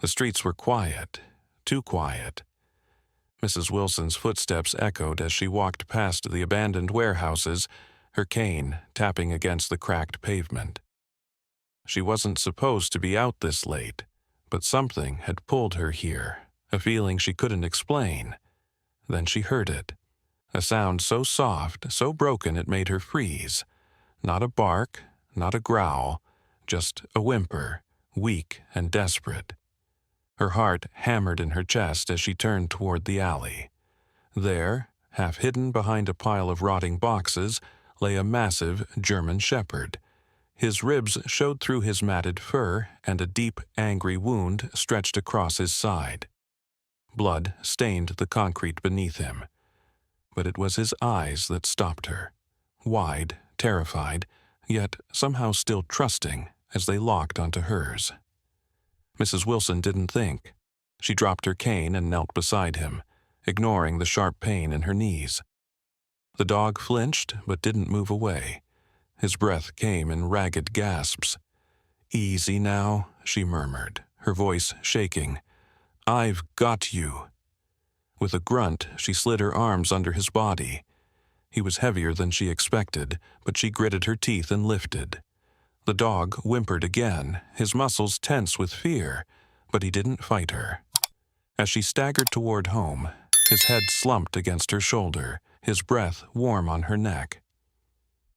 The streets were quiet, too quiet. Mrs. Wilson's footsteps echoed as she walked past the abandoned warehouses, her cane tapping against the cracked pavement. She wasn't supposed to be out this late, but something had pulled her here, a feeling she couldn't explain. Then she heard it, a sound so soft, so broken it made her freeze. Not a bark, not a growl, just a whimper, weak and desperate. Her heart hammered in her chest as she turned toward the alley. There, half hidden behind a pile of rotting boxes, lay a massive German Shepherd. His ribs showed through his matted fur, and a deep, angry wound stretched across his side. Blood stained the concrete beneath him. But it was his eyes that stopped her, wide, terrified, yet somehow still trusting as they locked onto hers. Mrs. Wilson didn't think. She dropped her cane and knelt beside him, ignoring the sharp pain in her knees. The dog flinched but didn't move away. His breath came in ragged gasps. "Easy now," she murmured, her voice shaking. "I've got you." With a grunt, she slid her arms under his body. He was heavier than she expected, but she gritted her teeth and lifted. The dog whimpered again, his muscles tense with fear, but he didn't fight her. As she staggered toward home, his head slumped against her shoulder, his breath warm on her neck.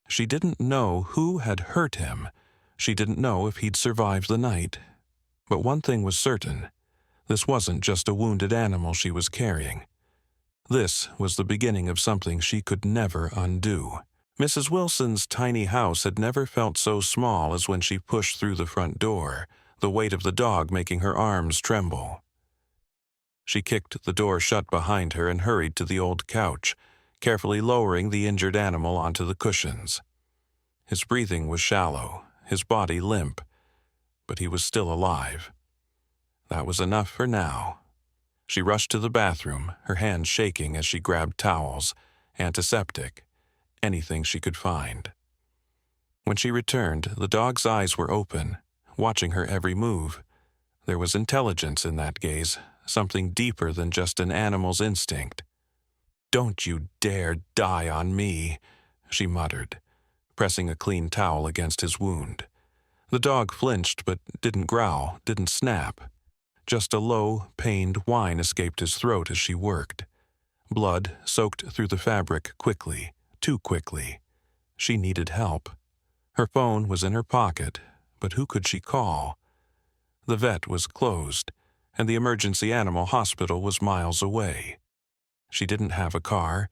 She didn't know who had hurt him. She didn't know if he'd survive the night. But one thing was certain. This wasn't just a wounded animal she was carrying. This was the beginning of something she could never undo. Mrs. Wilson's tiny house had never felt so small as when she pushed through the front door, the weight of the dog making her arms tremble. She kicked the door shut behind her and hurried to the old couch, carefully lowering the injured animal onto the cushions. His breathing was shallow, his body limp, but he was still alive. That was enough for now. She rushed to the bathroom, her hands shaking as she grabbed towels, antiseptic, anything she could find. When she returned, the dog's eyes were open, watching her every move. There was intelligence in that gaze, something deeper than just an animal's instinct. "Don't you dare die on me," she muttered, pressing a clean towel against his wound. The dog flinched but didn't growl, didn't snap. Just a low, pained whine escaped his throat as she worked. Blood soaked through the fabric quickly, too quickly. She needed help. Her phone was in her pocket, but who could she call? The vet was closed, and the emergency animal hospital was miles away. She didn't have a car.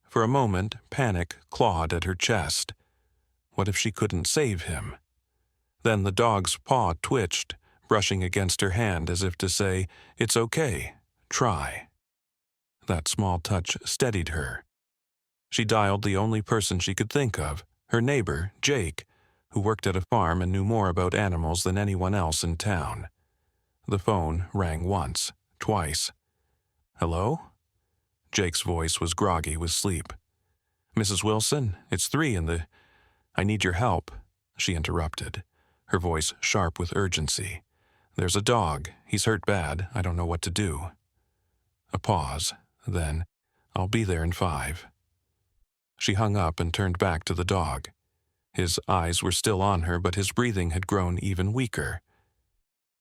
For a moment, panic clawed at her chest. What if she couldn't save him? Then the dog's paw twitched, brushing against her hand as if to say, "It's okay, try." That small touch steadied her. She dialed the only person she could think of, her neighbor, Jake, who worked at a farm and knew more about animals than anyone else in town. The phone rang once, twice. "Hello?" Jake's voice was groggy with sleep. "Mrs. Wilson, it's 3 in the... I need your help," she interrupted, her voice sharp with urgency. "There's a dog. He's hurt bad. I don't know what to do." A pause. Then, "I'll be there in 5. She hung up and turned back to the dog. His eyes were still on her, but his breathing had grown even weaker.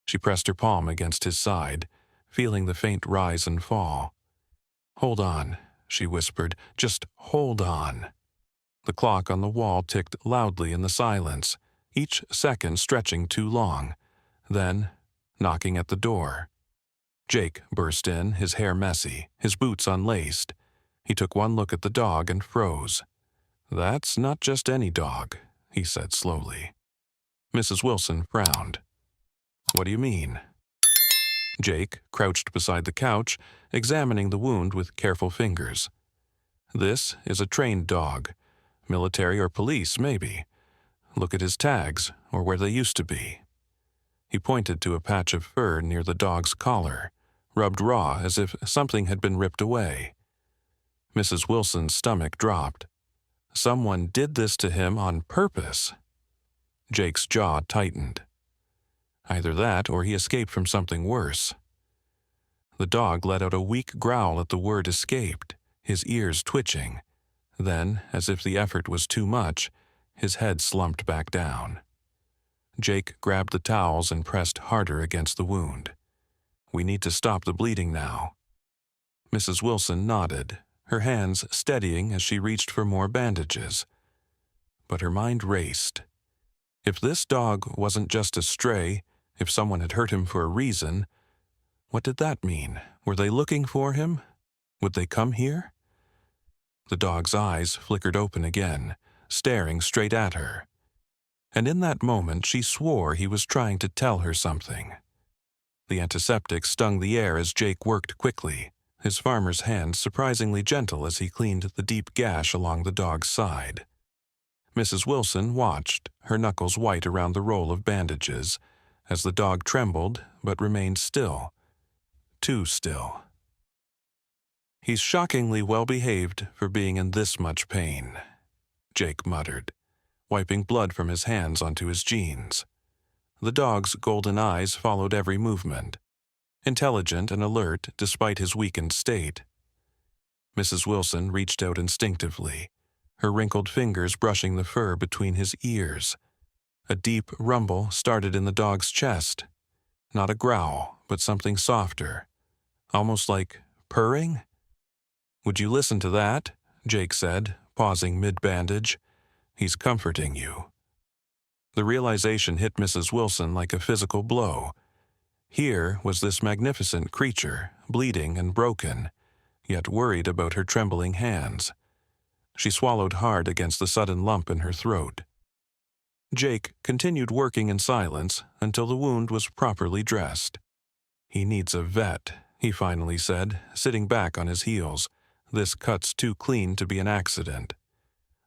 She pressed her palm against his side, feeling the faint rise and fall. "Hold on," she whispered. "Just hold on." The clock on the wall ticked loudly in the silence, each second stretching too long. Then, knocking at the door. Jake burst in, his hair messy, his boots unlaced. He took one look at the dog and froze. "That's not just any dog," he said slowly. Mrs. Wilson frowned. "What do you mean?" Jake crouched beside the couch, examining the wound with careful fingers. "This is a trained dog. Military or police, maybe. Look at his tags, or where they used to be." He pointed to a patch of fur near the dog's collar, rubbed raw as if something had been ripped away. Mrs. Wilson's stomach dropped. Someone did this to him on purpose. Jake's jaw tightened. Either that or he escaped from something worse. The dog let out a weak growl at the word escaped, his ears twitching. Then, as if the effort was too much, his head slumped back down. Jake grabbed the towels and pressed harder against the wound. "We need to stop the bleeding now." Mrs. Wilson nodded, her hands steadying as she reached for more bandages. But her mind raced. If this dog wasn't just a stray, if someone had hurt him for a reason, what did that mean? Were they looking for him? Would they come here? The dog's eyes flickered open again, staring straight at her. And in that moment she swore he was trying to tell her something. The antiseptic stung the air as Jake worked quickly, his farmer's hands surprisingly gentle as he cleaned the deep gash along the dog's side. Mrs. Wilson watched, her knuckles white around the roll of bandages, as the dog trembled but remained still. Too still. "He's shockingly well-behaved for being in this much pain," Jake muttered, wiping blood from his hands onto his jeans. The dog's golden eyes followed every movement, intelligent and alert despite his weakened state. Mrs. Wilson reached out instinctively, her wrinkled fingers brushing the fur between his ears. A deep rumble started in the dog's chest. Not a growl, but something softer, almost like purring. "Would you listen to that?" Jake said, pausing mid-bandage. "He's comforting you." The realization hit Mrs. Wilson like a physical blow. Here was this magnificent creature, bleeding and broken, yet worried about her trembling hands. She swallowed hard against the sudden lump in her throat. Jake continued working in silence until the wound was properly dressed. "He needs a vet," he finally said, sitting back on his heels. "This cut's too clean to be an accident.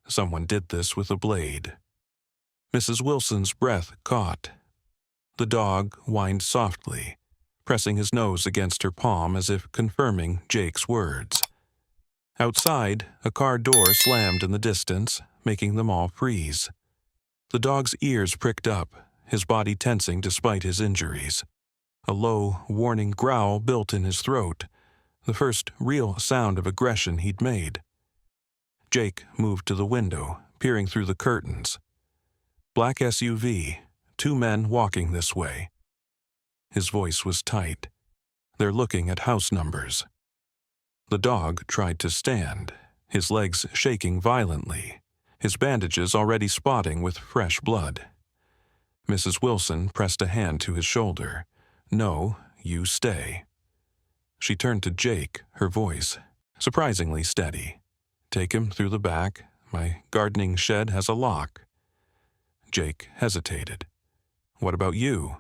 Someone did this with a blade." Mrs. Wilson's breath caught. The dog whined softly, pressing his nose against her palm as if confirming Jake's words. Outside, a car door slammed in the distance, making them all freeze. The dog's ears pricked up, his body tensing despite his injuries. A low, warning growl built in his throat, the first real sound of aggression he'd made. Jake moved to the window, peering through the curtains. Black SUV, 2 men walking this way. His voice was tight. "They're looking at house numbers." The dog tried to stand, his legs shaking violently, his bandages already spotting with fresh blood. Mrs. Wilson pressed a hand to his shoulder. "No, you stay." She turned to Jake, her voice surprisingly steady. "Take him through the back. My gardening shed has a lock." Jake hesitated. "What about you?"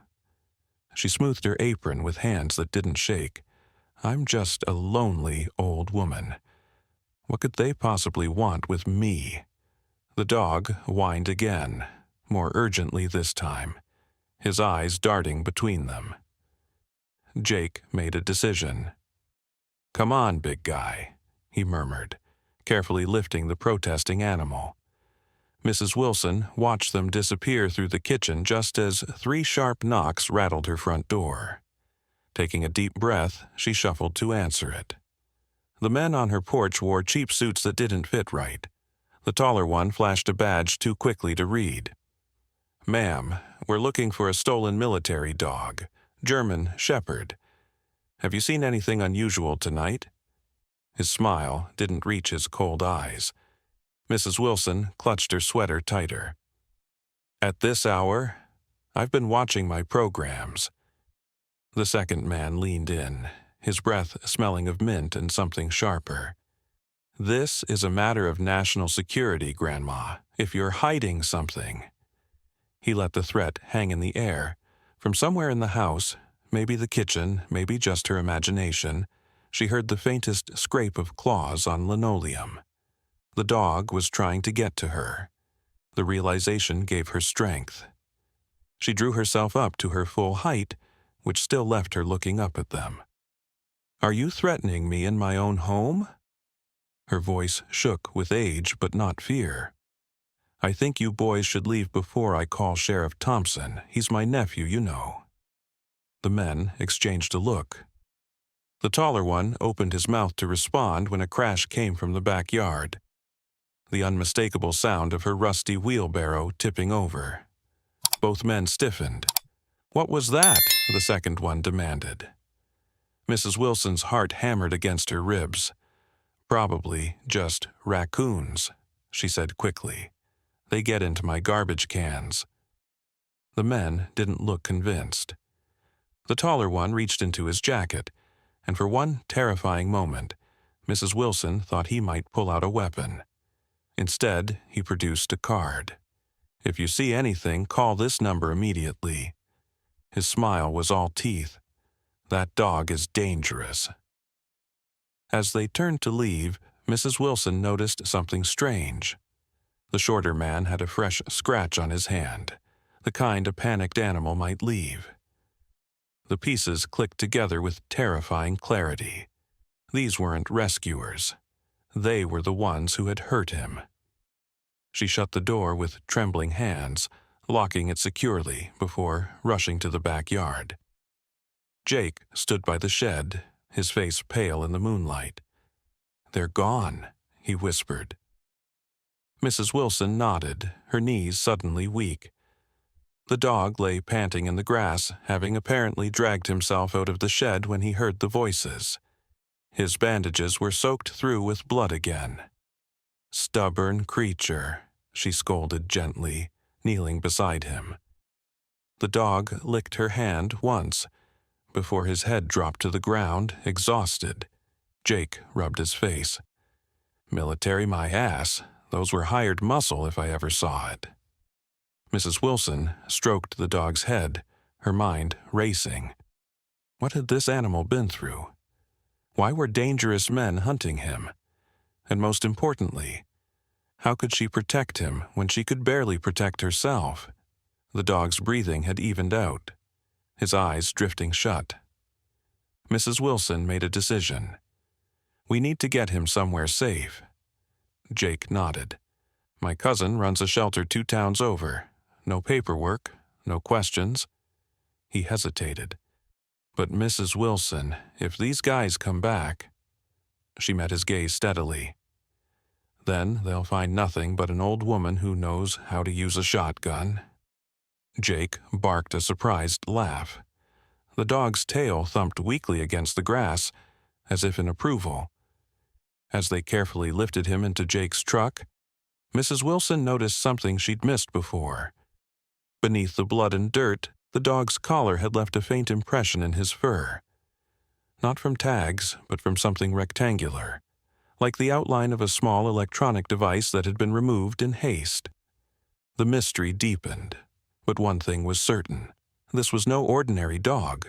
She smoothed her apron with hands that didn't shake. "I'm just a lonely old woman. What could they possibly want with me?" The dog whined again, more urgently this time, his eyes darting between them. Jake made a decision. "Come on, big guy," he murmured, carefully lifting the protesting animal. Mrs. Wilson watched them disappear through the kitchen just as 3 sharp knocks rattled her front door. Taking a deep breath, she shuffled to answer it. The men on her porch wore cheap suits that didn't fit right. The taller one flashed a badge too quickly to read. "Ma'am, we're looking for a stolen military dog, German Shephard. Have you seen anything unusual tonight?" His smile didn't reach his cold eyes. Mrs. Wilson clutched her sweater tighter. "At this hour? I've been watching my programs." The second man leaned in, his breath smelling of mint and something sharper. "This is a matter of national security, Grandma. If you're hiding something—" He let the threat hang in the air. From somewhere in the house, maybe the kitchen, maybe just her imagination, she heard the faintest scrape of claws on linoleum. The dog was trying to get to her. The realization gave her strength. She drew herself up to her full height, which still left her looking up at them. "Are you threatening me in my own home?" Her voice shook with age but not fear. "I think you boys should leave before I call Sheriff Thompson. He's my nephew, you know. The men exchanged a look. The taller one opened his mouth to respond when a crash came from the backyard. The unmistakable sound of her rusty wheelbarrow tipping over. Both men stiffened. "What was that?" the second one demanded. Mrs. Wilson's heart hammered against her ribs. "Probably just raccoons," she said quickly. "They get into my garbage cans." The men didn't look convinced. The taller one reached into his jacket, and for one terrifying moment, Mrs. Wilson thought he might pull out a weapon. Instead, he produced a card. "If you see anything, call this number immediately." His smile was all teeth. "That dog is dangerous." As they turned to leave, Mrs. Wilson noticed something strange. The shorter man had a fresh scratch on his hand, the kind a panicked animal might leave. The pieces clicked together with terrifying clarity. These weren't rescuers. They were the ones who had hurt him. She shut the door with trembling hands, locking it securely before rushing to the backyard. Jake stood by the shed, his face pale in the moonlight. "They're gone," he whispered. Mrs. Wilson nodded, her knees suddenly weak. The dog lay panting in the grass, having apparently dragged himself out of the shed when he heard the voices. His bandages were soaked through with blood again. "Stubborn creature," she scolded gently, kneeling beside him. The dog licked her hand once, before his head dropped to the ground, exhausted. Jake rubbed his face. "Military my ass. Those were hired muscle if I ever saw it." Mrs. Wilson stroked the dog's head, her mind racing. What had this animal been through? Why were dangerous men hunting him? And most importantly, how could she protect him when she could barely protect herself? The dog's breathing had evened out, his eyes drifting shut. Mrs. Wilson made a decision. "We need to get him somewhere safe." Jake nodded. "My cousin runs a shelter 2 towns over. No paperwork, no questions." He hesitated. "But Mrs. Wilson, if these guys come back—" She met his gaze steadily. "Then they'll find nothing but an old woman who knows how to use a shotgun." Jake barked a surprised laugh. The dog's tail thumped weakly against the grass, as if in approval. As they carefully lifted him into Jake's truck, Mrs. Wilson noticed something she'd missed before. Beneath the blood and dirt, the dog's collar had left a faint impression in his fur. Not from tags, but from something rectangular, like the outline of a small electronic device that had been removed in haste. The mystery deepened, but one thing was certain. This was no ordinary dog,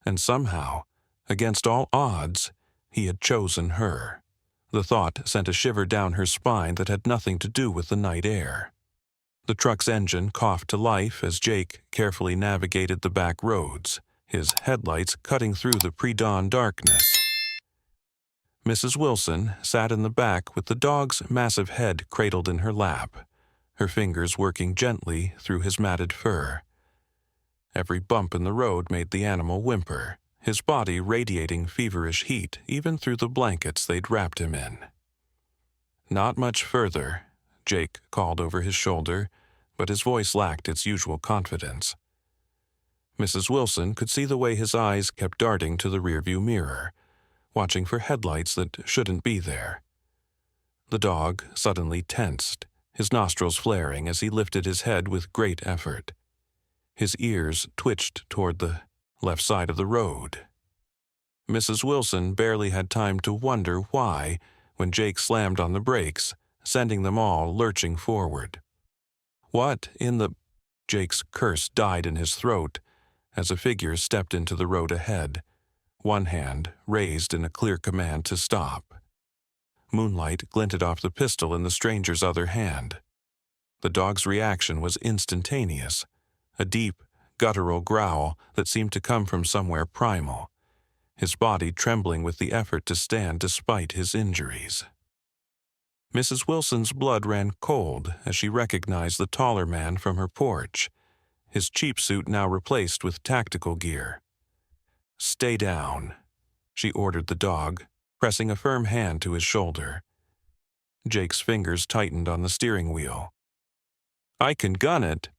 and somehow, against all odds, he had chosen her. The thought sent a shiver down her spine that had nothing to do with the night air. The truck's engine coughed to life as Jake carefully navigated the back roads, his headlights cutting through the pre-dawn darkness. Mrs. Wilson sat in the back with the dog's massive head cradled in her lap, her fingers working gently through his matted fur. Every bump in the road made the animal whimper, his body radiating feverish heat even through the blankets they'd wrapped him in. "Not much further," Jake called over his shoulder, but his voice lacked its usual confidence. Mrs. Wilson could see the way his eyes kept darting to the rearview mirror, watching for headlights that shouldn't be there. The dog suddenly tensed, his nostrils flaring as he lifted his head with great effort. His ears twitched toward the left side of the road. Mrs. Wilson barely had time to wonder why when Jake slammed on the brakes, sending them all lurching forward. "What in the—" Jake's curse died in his throat as a figure stepped into the road ahead, one hand raised in a clear command to stop. Moonlight glinted off the pistol in the stranger's other hand. The dog's reaction was instantaneous, a deep, guttural growl that seemed to come from somewhere primal, his body trembling with the effort to stand despite his injuries. Mrs. Wilson's blood ran cold as she recognized the taller man from her porch, his cheap suit now replaced with tactical gear. "Stay down," she ordered the dog, pressing a firm hand to his shoulder. Jake's fingers tightened on the steering wheel. "I can gun it."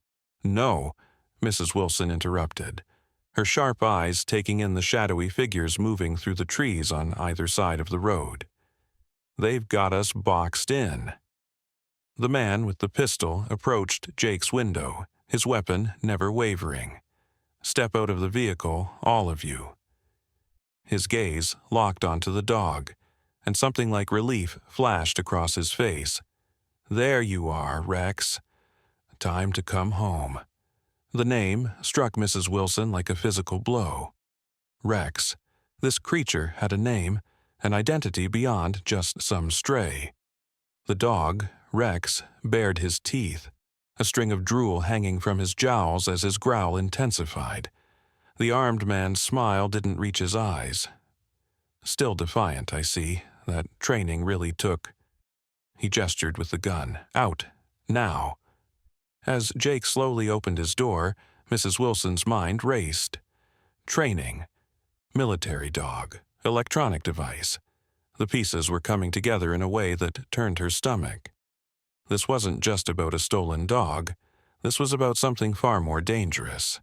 "No," Mrs. Wilson interrupted, her sharp eyes taking in the shadowy figures moving through the trees on either side of the road. "They've got us boxed in." The man with the pistol approached Jake's window, his weapon never wavering. "Step out of the vehicle, all of you." His gaze locked onto the dog, and something like relief flashed across his face. "There you are, Rex. Time to come home." The name struck Mrs. Wilson like a physical blow. Rex. This creature had a name, an identity beyond just some stray. The dog, Rex, bared his teeth, a string of drool hanging from his jowls as his growl intensified. The armed man's smile didn't reach his eyes. "Still defiant, I see. That training really took." He gestured with the gun. "Out. Now." As Jake slowly opened his door, Mrs. Wilson's mind raced. Training. Military dog. Electronic device. The pieces were coming together in a way that turned her stomach. This wasn't just about a stolen dog. This was about something far more dangerous.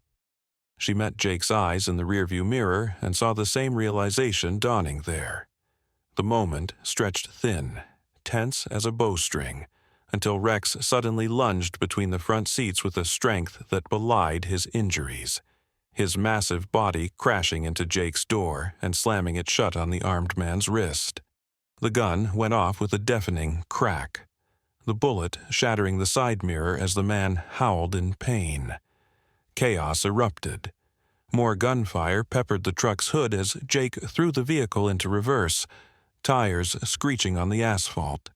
She met Jake's eyes in the rearview mirror and saw the same realization dawning there. The moment stretched thin, tense as a bowstring, until Rex suddenly lunged between the front seats with a strength that belied his injuries, his massive body crashing into Jake's door and slamming it shut on the armed man's wrist. The gun went off with a deafening crack, the bullet shattering the side mirror as the man howled in pain. Chaos erupted. More gunfire peppered the truck's hood as Jake threw the vehicle into reverse, tires screeching on the asphalt.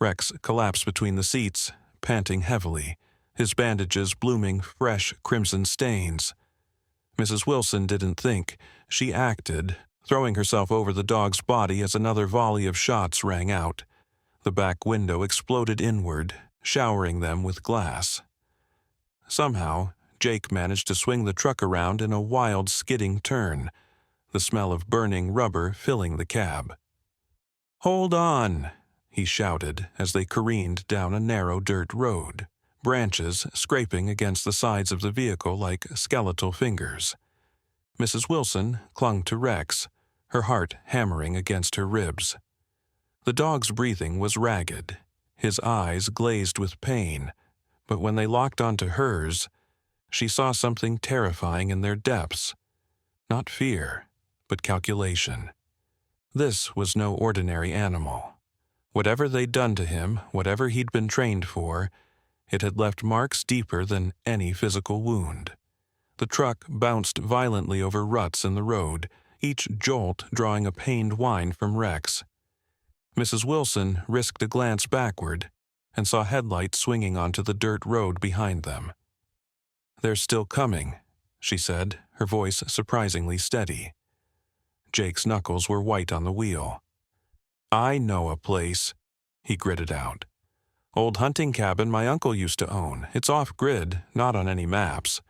Rex collapsed between the seats, panting heavily, his bandages blooming fresh crimson stains. Mrs. Wilson didn't think. She acted, throwing herself over the dog's body as another volley of shots rang out. The back window exploded inward, showering them with glass. Somehow, Jake managed to swing the truck around in a wild skidding turn, the smell of burning rubber filling the cab. "Hold on!" he shouted as they careened down a narrow dirt road, branches scraping against the sides of the vehicle like skeletal fingers. Mrs. Wilson clung to Rex, her heart hammering against her ribs. The dog's breathing was ragged, his eyes glazed with pain, but when they locked onto hers, she saw something terrifying in their depths. Not fear, but calculation. This was no ordinary animal. Whatever they'd done to him, whatever he'd been trained for, it had left marks deeper than any physical wound. The truck bounced violently over ruts in the road, each jolt drawing a pained whine from Rex. Mrs. Wilson risked a glance backward and saw headlights swinging onto the dirt road behind them. "They're still coming," she said, her voice surprisingly steady. Jake's knuckles were white on the wheel. "I know a place," he gritted out. "Old hunting cabin my uncle used to own. It's off-grid, not on any maps."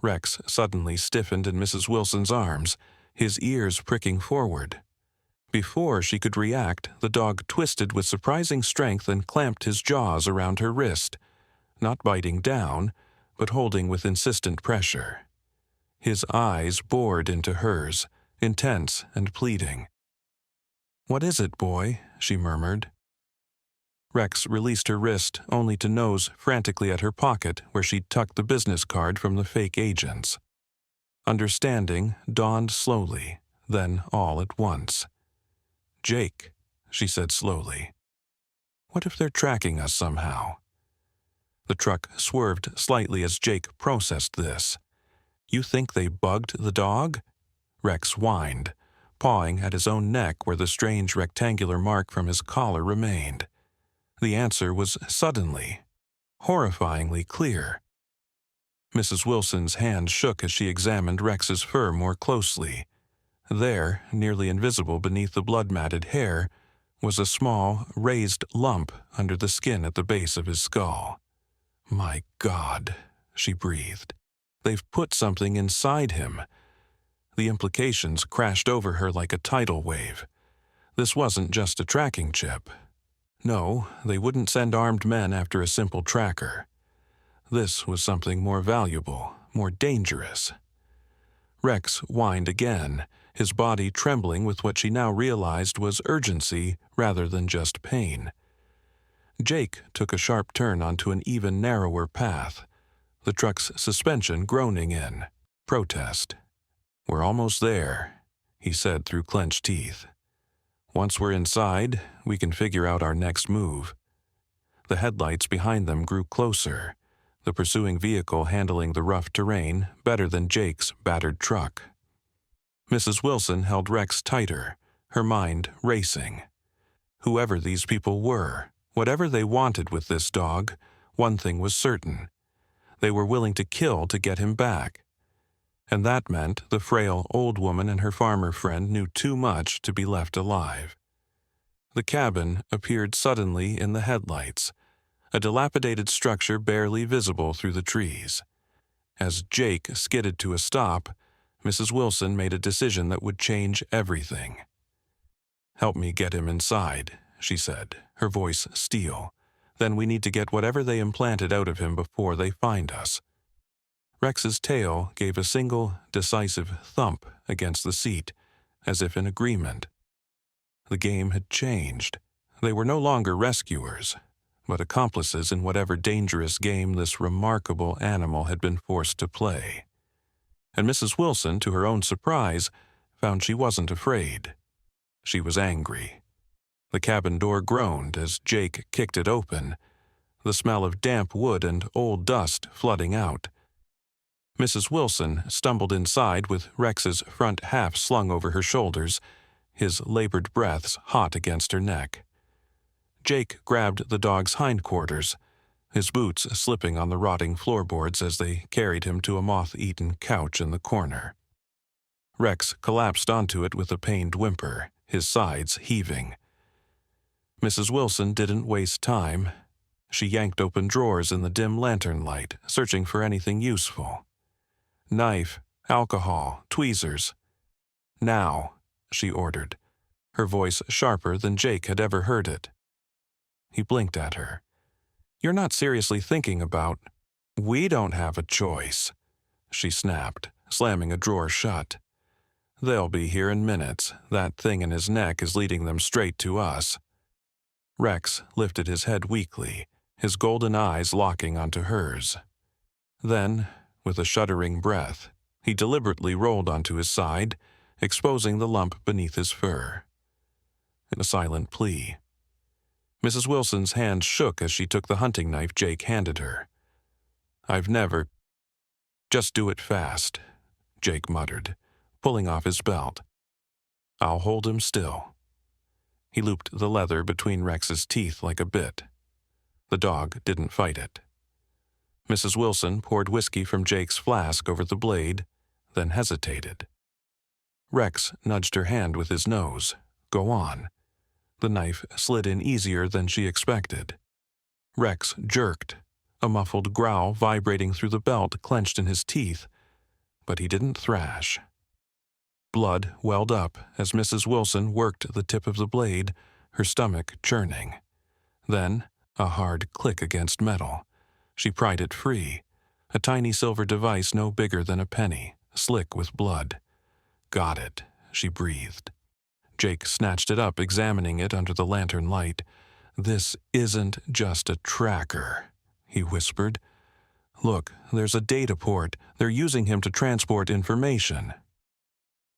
Rex suddenly stiffened in Mrs. Wilson's arms, his ears pricking forward. Before she could react, the dog twisted with surprising strength and clamped his jaws around her wrist, not biting down, but holding with insistent pressure. His eyes bored into hers, intense and pleading. "What is it, boy?" she murmured. Rex released her wrist only to nose frantically at her pocket where she'd tucked the business card from the fake agents. Understanding dawned slowly, then all at once. "Jake," she said slowly. "What if they're tracking us somehow?" The truck swerved slightly as Jake processed this. "You think they bugged the dog?" Rex whined, pawing at his own neck where the strange rectangular mark from his collar remained. The answer was suddenly, horrifyingly clear. Mrs. Wilson's hand shook as she examined Rex's fur more closely. There, nearly invisible beneath the blood-matted hair, was a small, raised lump under the skin at the base of his skull. "My God," she breathed. "They've put something inside him." The implications crashed over her like a tidal wave. This wasn't just a tracking chip. No, they wouldn't send armed men after a simple tracker. This was something more valuable, more dangerous. Rex whined again, his body trembling with what she now realized was urgency rather than just pain. Jake took a sharp turn onto an even narrower path, the truck's suspension groaning in protest. "We're almost there," he said through clenched teeth. "Once we're inside, we can figure out our next move." The headlights behind them grew closer, the pursuing vehicle handling the rough terrain better than Jake's battered truck. Mrs. Wilson held Rex tighter, her mind racing. Whoever these people were, whatever they wanted with this dog, one thing was certain. They were willing to kill to get him back. And that meant the frail old woman and her farmer friend knew too much to be left alive. The cabin appeared suddenly in the headlights, a dilapidated structure barely visible through the trees. As Jake skidded to a stop, Mrs. Wilson made a decision that would change everything. "Help me get him inside," she said, her voice steel. "Then we need to get whatever they implanted out of him before they find us." Rex's tail gave a single, decisive thump against the seat, as if in agreement. The game had changed. They were no longer rescuers, but accomplices in whatever dangerous game this remarkable animal had been forced to play. And Mrs. Wilson, to her own surprise, found she wasn't afraid. She was angry. The cabin door groaned as Jake kicked it open, the smell of damp wood and old dust flooding out. Mrs. Wilson stumbled inside with Rex's front half slung over her shoulders, his labored breaths hot against her neck. Jake grabbed the dog's hindquarters, his boots slipping on the rotting floorboards as they carried him to a moth-eaten couch in the corner. Rex collapsed onto it with a pained whimper, his sides heaving. Mrs. Wilson didn't waste time. She yanked open drawers in the dim lantern light, searching for anything useful. "Knife, alcohol, tweezers." "Now," she ordered, her voice sharper than Jake had ever heard it. He blinked at her. "You're not seriously thinking about—" "We don't have a choice," she snapped, slamming a drawer shut. "They'll be here in minutes. That thing in his neck is leading them straight to us." Rex lifted his head weakly, his golden eyes locking onto hers. Then, with a shuddering breath, he deliberately rolled onto his side, exposing the lump beneath his fur. A silent plea. Mrs. Wilson's hand shook as she took the hunting knife Jake handed her. "I've never—" "Just do it fast," Jake muttered, pulling off his belt. "I'll hold him still." He looped the leather between Rex's teeth like a bit. The dog didn't fight it. Mrs. Wilson poured whiskey from Jake's flask over the blade, then hesitated. Rex nudged her hand with his nose. "Go on." The knife slid in easier than she expected. Rex jerked, a muffled growl vibrating through the belt clenched in his teeth, but he didn't thrash. Blood welled up as Mrs. Wilson worked the tip of the blade, her stomach churning. Then, a hard click against metal. She pried it free, a tiny silver device no bigger than a penny, slick with blood. "Got it," she breathed. Jake snatched it up, examining it under the lantern light. "This isn't just a tracker," he whispered. "Look, there's a data port. They're using him to transport information."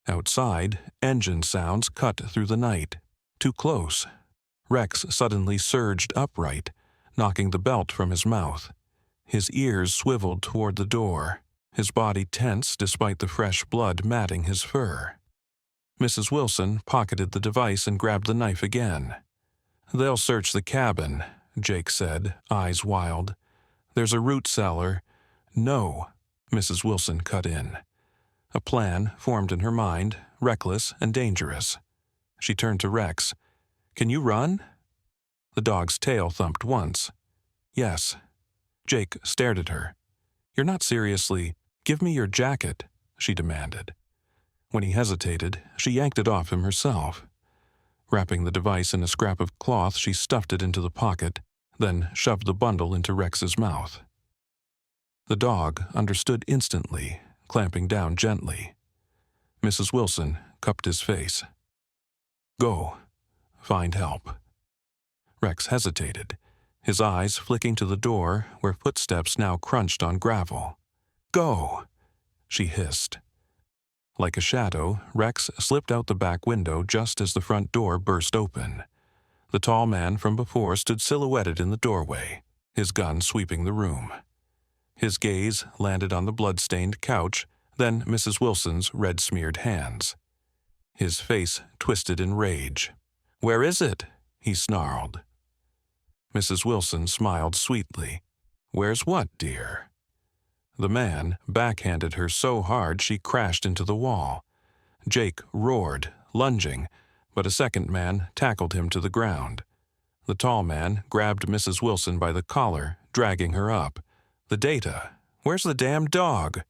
Outside, engine sounds cut through the night. Too close. Rex suddenly surged upright, knocking the belt from his mouth. His ears swiveled toward the door, his body tense despite the fresh blood matting his fur. Mrs. Wilson pocketed the device and grabbed the knife again. "They'll search the cabin," Jake said, eyes wild. "There's a root cellar." "No," Mrs. Wilson cut in. A plan formed in her mind, reckless and dangerous. She turned to Rex. "Can you run?" The dog's tail thumped once. "Yes." Jake stared at her. "You're not seriously—" "Give me your jacket," she demanded. When he hesitated, she yanked it off him herself. Wrapping the device in a scrap of cloth, she stuffed it into the pocket, then shoved the bundle into Rex's mouth. The dog understood instantly, clamping down gently. Mrs. Wilson cupped his face. "Go. Find help." Rex hesitated, his eyes flicking to the door where footsteps now crunched on gravel. "Go!" she hissed. Like a shadow, Rex slipped out the back window just as the front door burst open. The tall man from before stood silhouetted in the doorway, his gun sweeping the room. His gaze landed on the blood-stained couch, then Mrs. Wilson's red-smeared hands. His face twisted in rage. "Where is it?" he snarled. Mrs. Wilson smiled sweetly. "Where's what, dear?" The man backhanded her so hard she crashed into the wall. Jake roared, lunging, but a second man tackled him to the ground. The tall man grabbed Mrs. Wilson by the collar, dragging her up. "The data. Where's the damn dog?"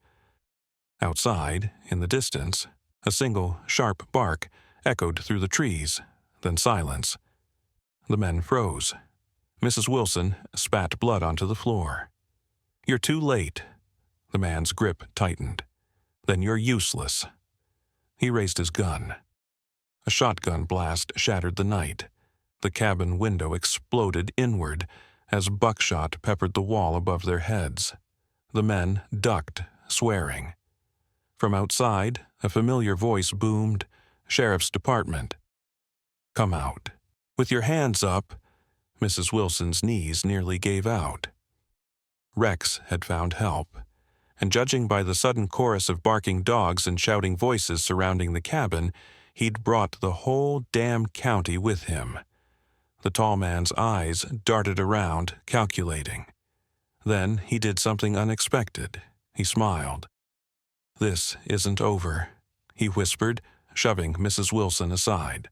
Outside, in the distance, a single sharp bark echoed through the trees, then silence. The men froze. Mrs. Wilson spat blood onto the floor. "You're too late." The man's grip tightened. "Then you're useless." He raised his gun. A shotgun blast shattered the night. The cabin window exploded inward as buckshot peppered the wall above their heads. The men ducked, swearing. From outside, a familiar voice boomed, "Sheriff's Department." "Come out." "With your hands up." Mrs. Wilson's knees nearly gave out. Rex had found help, and judging by the sudden chorus of barking dogs and shouting voices surrounding the cabin, he'd brought the whole damn county with him. The tall man's eyes darted around, calculating. Then he did something unexpected. He smiled. "This isn't over," he whispered, shoving Mrs. Wilson aside.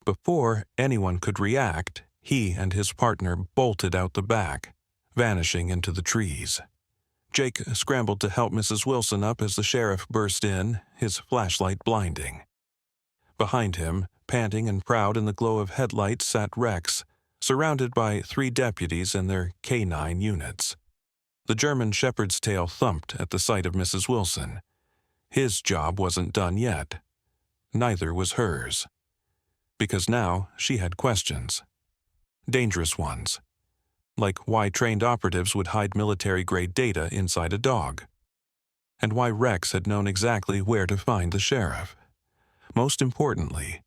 Before anyone could react, he and his partner bolted out the back, vanishing into the trees. Jake scrambled to help Mrs. Wilson up as the sheriff burst in, his flashlight blinding. Behind him, panting and proud in the glow of headlights, sat Rex, surrounded by 3 deputies and their K-9 units. The German Shepherd's tail thumped at the sight of Mrs. Wilson. His job wasn't done yet. Neither was hers. Because now she had questions. Dangerous ones. Like why trained operatives would hide military-grade data inside a dog. And why Rex had known exactly where to find the sheriff. Most importantly,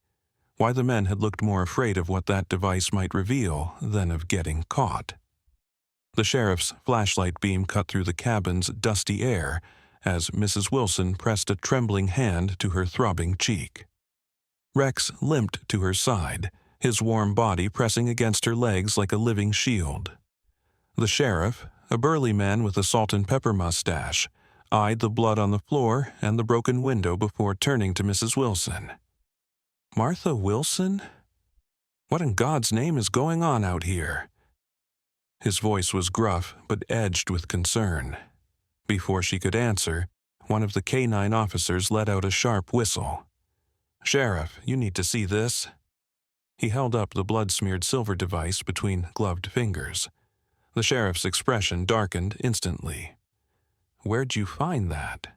why the men had looked more afraid of what that device might reveal than of getting caught. The sheriff's flashlight beam cut through the cabin's dusty air as Mrs. Wilson pressed a trembling hand to her throbbing cheek. Rex limped to her side, his warm body pressing against her legs like a living shield. The sheriff, a burly man with a salt and pepper mustache, eyed the blood on the floor and the broken window before turning to Mrs. Wilson. "Martha Wilson? What in God's name is going on out here?" His voice was gruff but edged with concern. Before she could answer, one of the K-9 officers let out a sharp whistle. "Sheriff, you need to see this." He held up the blood-smeared silver device between gloved fingers. The sheriff's expression darkened instantly. "Where'd you find that?"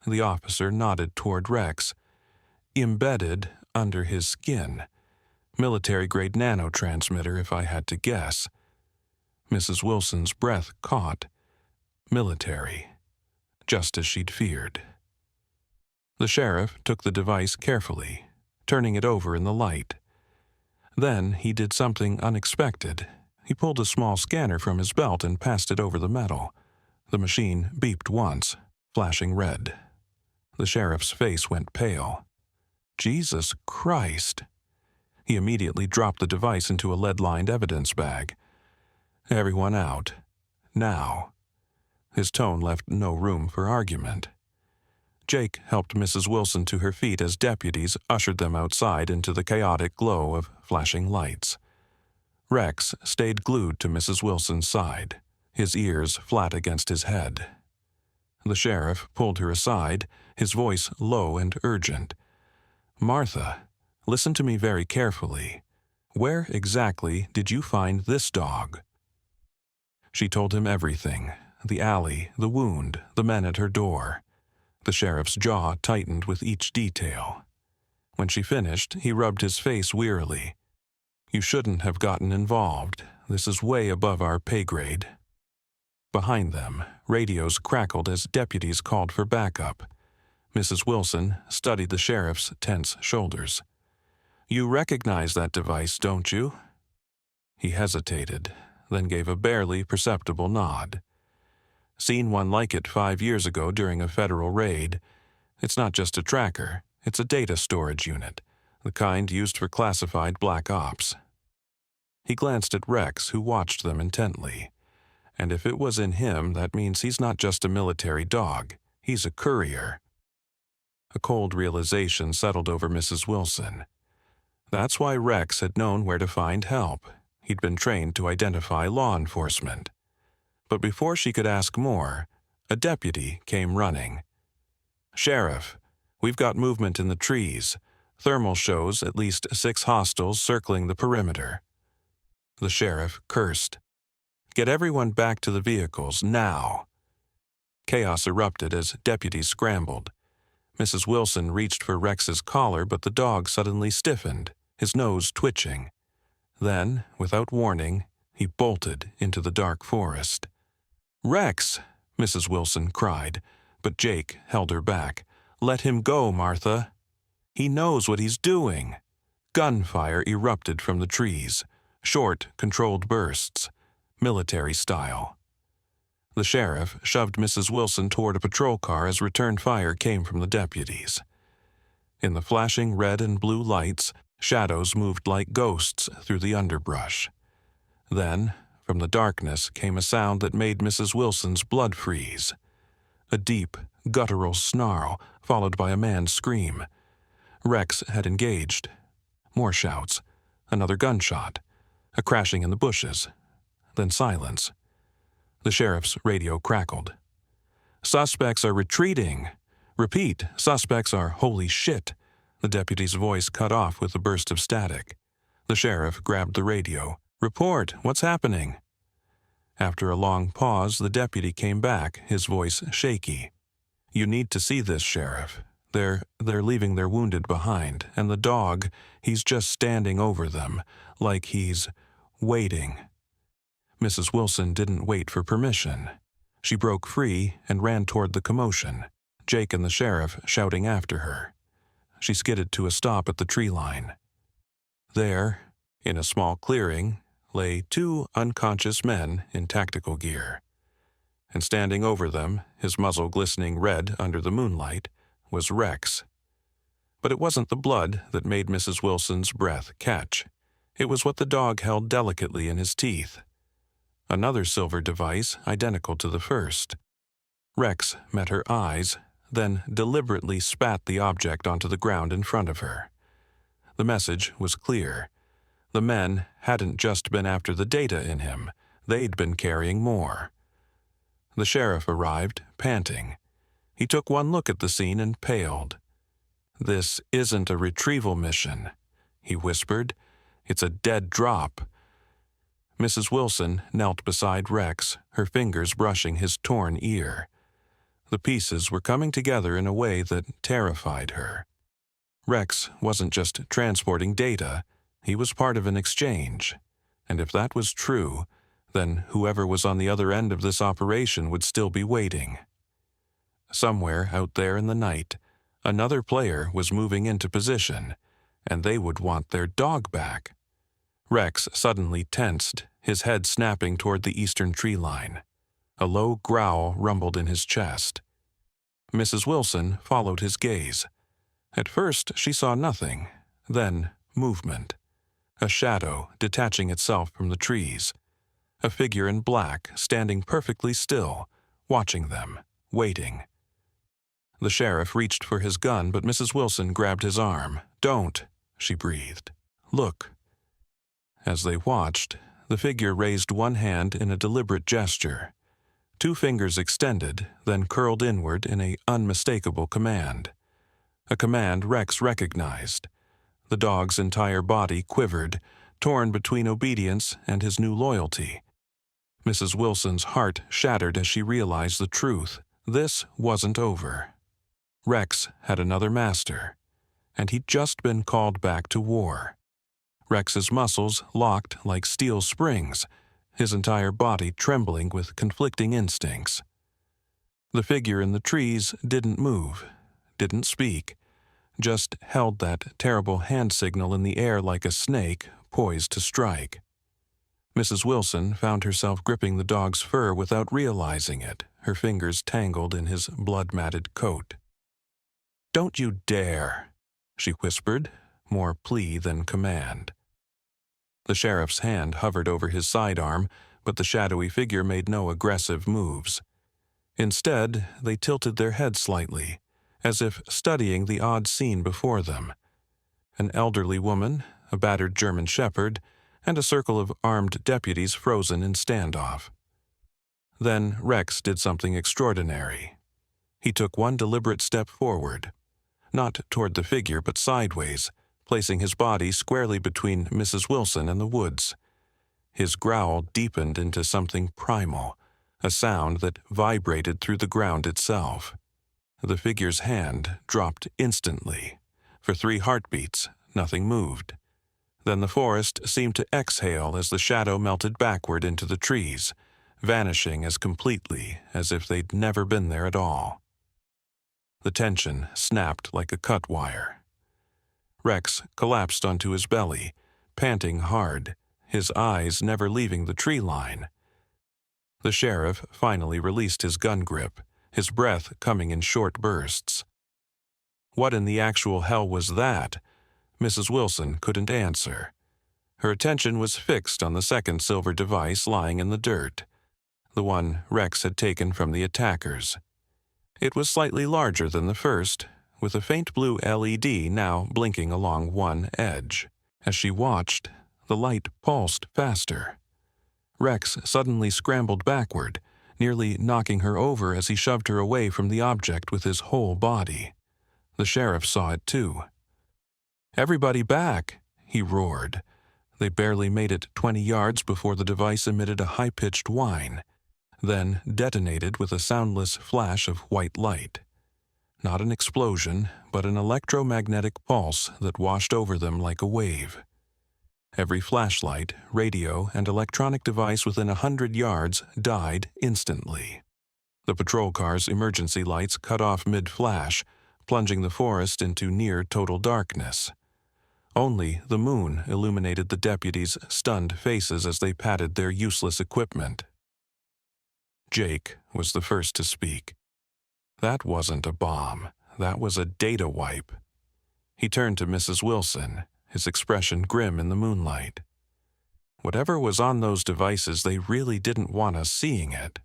The officer nodded toward Rex. "Embedded under his skin. Military-grade nanotransmitter, if I had to guess." Mrs. Wilson's breath caught. Military. Just as she'd feared. The sheriff took the device carefully, turning it over in the light. Then he did something unexpected. He pulled a small scanner from his belt and passed it over the metal. The machine beeped once, flashing red. The sheriff's face went pale. Jesus Christ! He immediately dropped the device into a lead-lined evidence bag. "Everyone out. Now." His tone left no room for argument. Jake helped Mrs. Wilson to her feet as deputies ushered them outside into the chaotic glow of flashing lights. Rex stayed glued to Mrs. Wilson's side, his ears flat against his head. The sheriff pulled her aside, his voice low and urgent. "Martha, listen to me very carefully. Where exactly did you find this dog?" She told him everything: the alley, the wound, the men at her door. The sheriff's jaw tightened with each detail. When she finished, he rubbed his face wearily. "You shouldn't have gotten involved. This is way above our pay grade." Behind them, radios crackled as deputies called for backup. Mrs. Wilson studied the sheriff's tense shoulders. "You recognize that device, don't you?" He hesitated, then gave a barely perceptible nod. "Seen one like it 5 years ago during a federal raid. It's not just a tracker, it's a data storage unit, the kind used for classified black ops." He glanced at Rex, who watched them intently. And if it was in him, that means he's not just a military dog, he's a courier. A cold realization settled over Mrs. Wilson. That's why Rex had known where to find help. He'd been trained to identify law enforcement. But before she could ask more, a deputy came running. "Sheriff, we've got movement in the trees. Thermal shows at least 6 hostiles circling the perimeter." The sheriff cursed. "Get everyone back to the vehicles, now." Chaos erupted as deputies scrambled. Mrs. Wilson reached for Rex's collar, but the dog suddenly stiffened, his nose twitching. Then, without warning, he bolted into the dark forest. "Rex!" Mrs. Wilson cried, but Jake held her back. "Let him go, Martha. He knows what he's doing." Gunfire erupted from the trees, short, controlled bursts, military style. The sheriff shoved Mrs. Wilson toward a patrol car as return fire came from the deputies. In the flashing red and blue lights, shadows moved like ghosts through the underbrush. Then, from the darkness came a sound that made Mrs. Wilson's blood freeze. A deep, guttural snarl, followed by a man's scream. Rex had engaged. More shouts. Another gunshot. A crashing in the bushes. Then silence. The sheriff's radio crackled. "Suspects are retreating. Repeat, suspects are holy shit." The deputy's voice cut off with a burst of static. The sheriff grabbed the radio. "Report, what's happening?" After a long pause, the deputy came back, his voice shaky. "You need to see this, Sheriff. They're leaving their wounded behind, and the dog, he's just standing over them, like he's waiting." Mrs. Wilson didn't wait for permission. She broke free and ran toward the commotion, Jake and the sheriff shouting after her. She skidded to a stop at the tree line. There, in a small clearing, lay 2 unconscious men in tactical gear. And standing over them, his muzzle glistening red under the moonlight, was Rex. But it wasn't the blood that made Mrs. Wilson's breath catch. It was what the dog held delicately in his teeth. Another silver device identical to the first. Rex met her eyes, then deliberately spat the object onto the ground in front of her. The message was clear. The men hadn't just been after the data in him, they'd been carrying more. The sheriff arrived, panting. He took one look at the scene and paled. "This isn't a retrieval mission," he whispered. "It's a dead drop." Mrs. Wilson knelt beside Rex, her fingers brushing his torn ear. The pieces were coming together in a way that terrified her. Rex wasn't just transporting data, he was part of an exchange. And if that was true, then whoever was on the other end of this operation would still be waiting. Somewhere out there in the night, another player was moving into position, and they would want their dog back. Rex suddenly tensed, his head snapping toward the eastern tree line. A low growl rumbled in his chest. Mrs. Wilson followed his gaze. At first she saw nothing, then movement. A shadow detaching itself from the trees. A figure in black standing perfectly still, watching them, waiting. The sheriff reached for his gun, but Mrs. Wilson grabbed his arm. "Don't," she breathed. "Look." As they watched, the figure raised one hand in a deliberate gesture. 2 fingers extended, then curled inward in an unmistakable command. A command Rex recognized. The dog's entire body quivered, torn between obedience and his new loyalty. Mrs. Wilson's heart shattered as she realized the truth. This wasn't over. Rex had another master, and he'd just been called back to war. Rex's muscles locked like steel springs, his entire body trembling with conflicting instincts. The figure in the trees didn't move, didn't speak, just held that terrible hand signal in the air like a snake poised to strike. Mrs. Wilson found herself gripping the dog's fur without realizing it, her fingers tangled in his blood-matted coat. "Don't you dare," she whispered, more plea than command. The sheriff's hand hovered over his sidearm, but the shadowy figure made no aggressive moves. Instead, they tilted their heads slightly, as if studying the odd scene before them. An elderly woman, a battered German Shepherd, and a circle of armed deputies frozen in standoff. Then Rex did something extraordinary. He took one deliberate step forward, not toward the figure but sideways, placing his body squarely between Mrs. Wilson and the woods. His growl deepened into something primal, a sound that vibrated through the ground itself. The figure's hand dropped instantly. For 3 heartbeats, nothing moved. Then the forest seemed to exhale as the shadow melted backward into the trees, vanishing as completely as if they'd never been there at all. The tension snapped like a cut wire. Rex collapsed onto his belly, panting hard, his eyes never leaving the tree line. The sheriff finally released his gun grip, his breath coming in short bursts. What in the actual hell was that? Mrs. Wilson couldn't answer. Her attention was fixed on the second silver device lying in the dirt, the one Rex had taken from the attackers. It was slightly larger than the first, with a faint blue LED now blinking along one edge. As she watched, the light pulsed faster. Rex suddenly scrambled backward, nearly knocking her over as he shoved her away from the object with his whole body. The sheriff saw it too. "Everybody back!" he roared. They barely made it 20 yards before the device emitted a high-pitched whine, then detonated with a soundless flash of white light. Not an explosion, but an electromagnetic pulse that washed over them like a wave. Every flashlight, radio, and electronic device within 100 yards died instantly. The patrol car's emergency lights cut off mid-flash, plunging the forest into near-total darkness. Only the moon illuminated the deputies' stunned faces as they patted their useless equipment. Jake was the first to speak. That wasn't a bomb. That was a data wipe. He turned to Mrs. Wilson, his expression grim in the moonlight. Whatever was on those devices, they really didn't want us seeing it.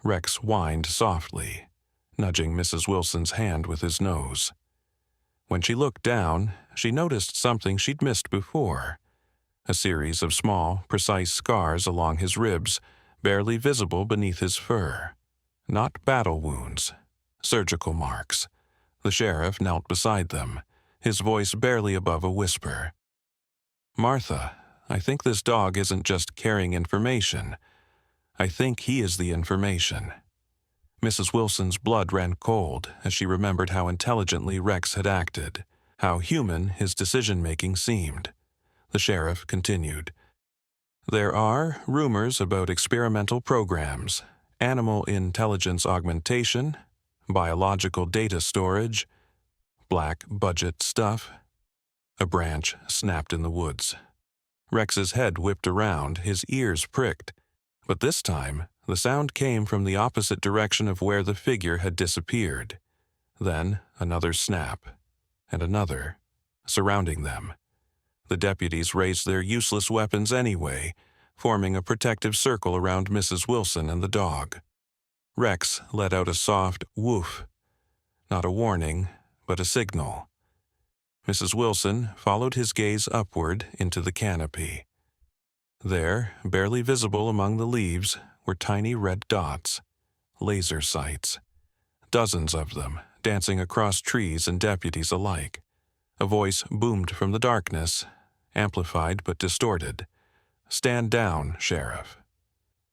Rex whined softly, nudging Mrs. Wilson's hand with his nose. When she looked down, she noticed something she'd missed before. A series of small, precise scars along his ribs, barely visible beneath his fur. Not battle wounds, surgical marks. The sheriff knelt beside them, his voice barely above a whisper. "Martha, I think this dog isn't just carrying information. I think he is the information." Mrs. Wilson's blood ran cold as she remembered how intelligently Rex had acted, how human his decision-making seemed. The sheriff continued. "There are rumors about experimental programs, animal intelligence augmentation, biological data storage, black budget stuff." A branch snapped in the woods. Rex's head whipped around, his ears pricked, but this time the sound came from the opposite direction of where the figure had disappeared. Then another snap, and another, surrounding them. The deputies raised their useless weapons anyway, forming a protective circle around Mrs. Wilson and the dog. Rex let out a soft woof. Not a warning, but a signal. Mrs. Wilson followed his gaze upward into the canopy. There, barely visible among the leaves, were tiny red dots, laser sights. Dozens of them, dancing across trees and deputies alike. A voice boomed from the darkness, amplified but distorted. "Stand down, Sheriff.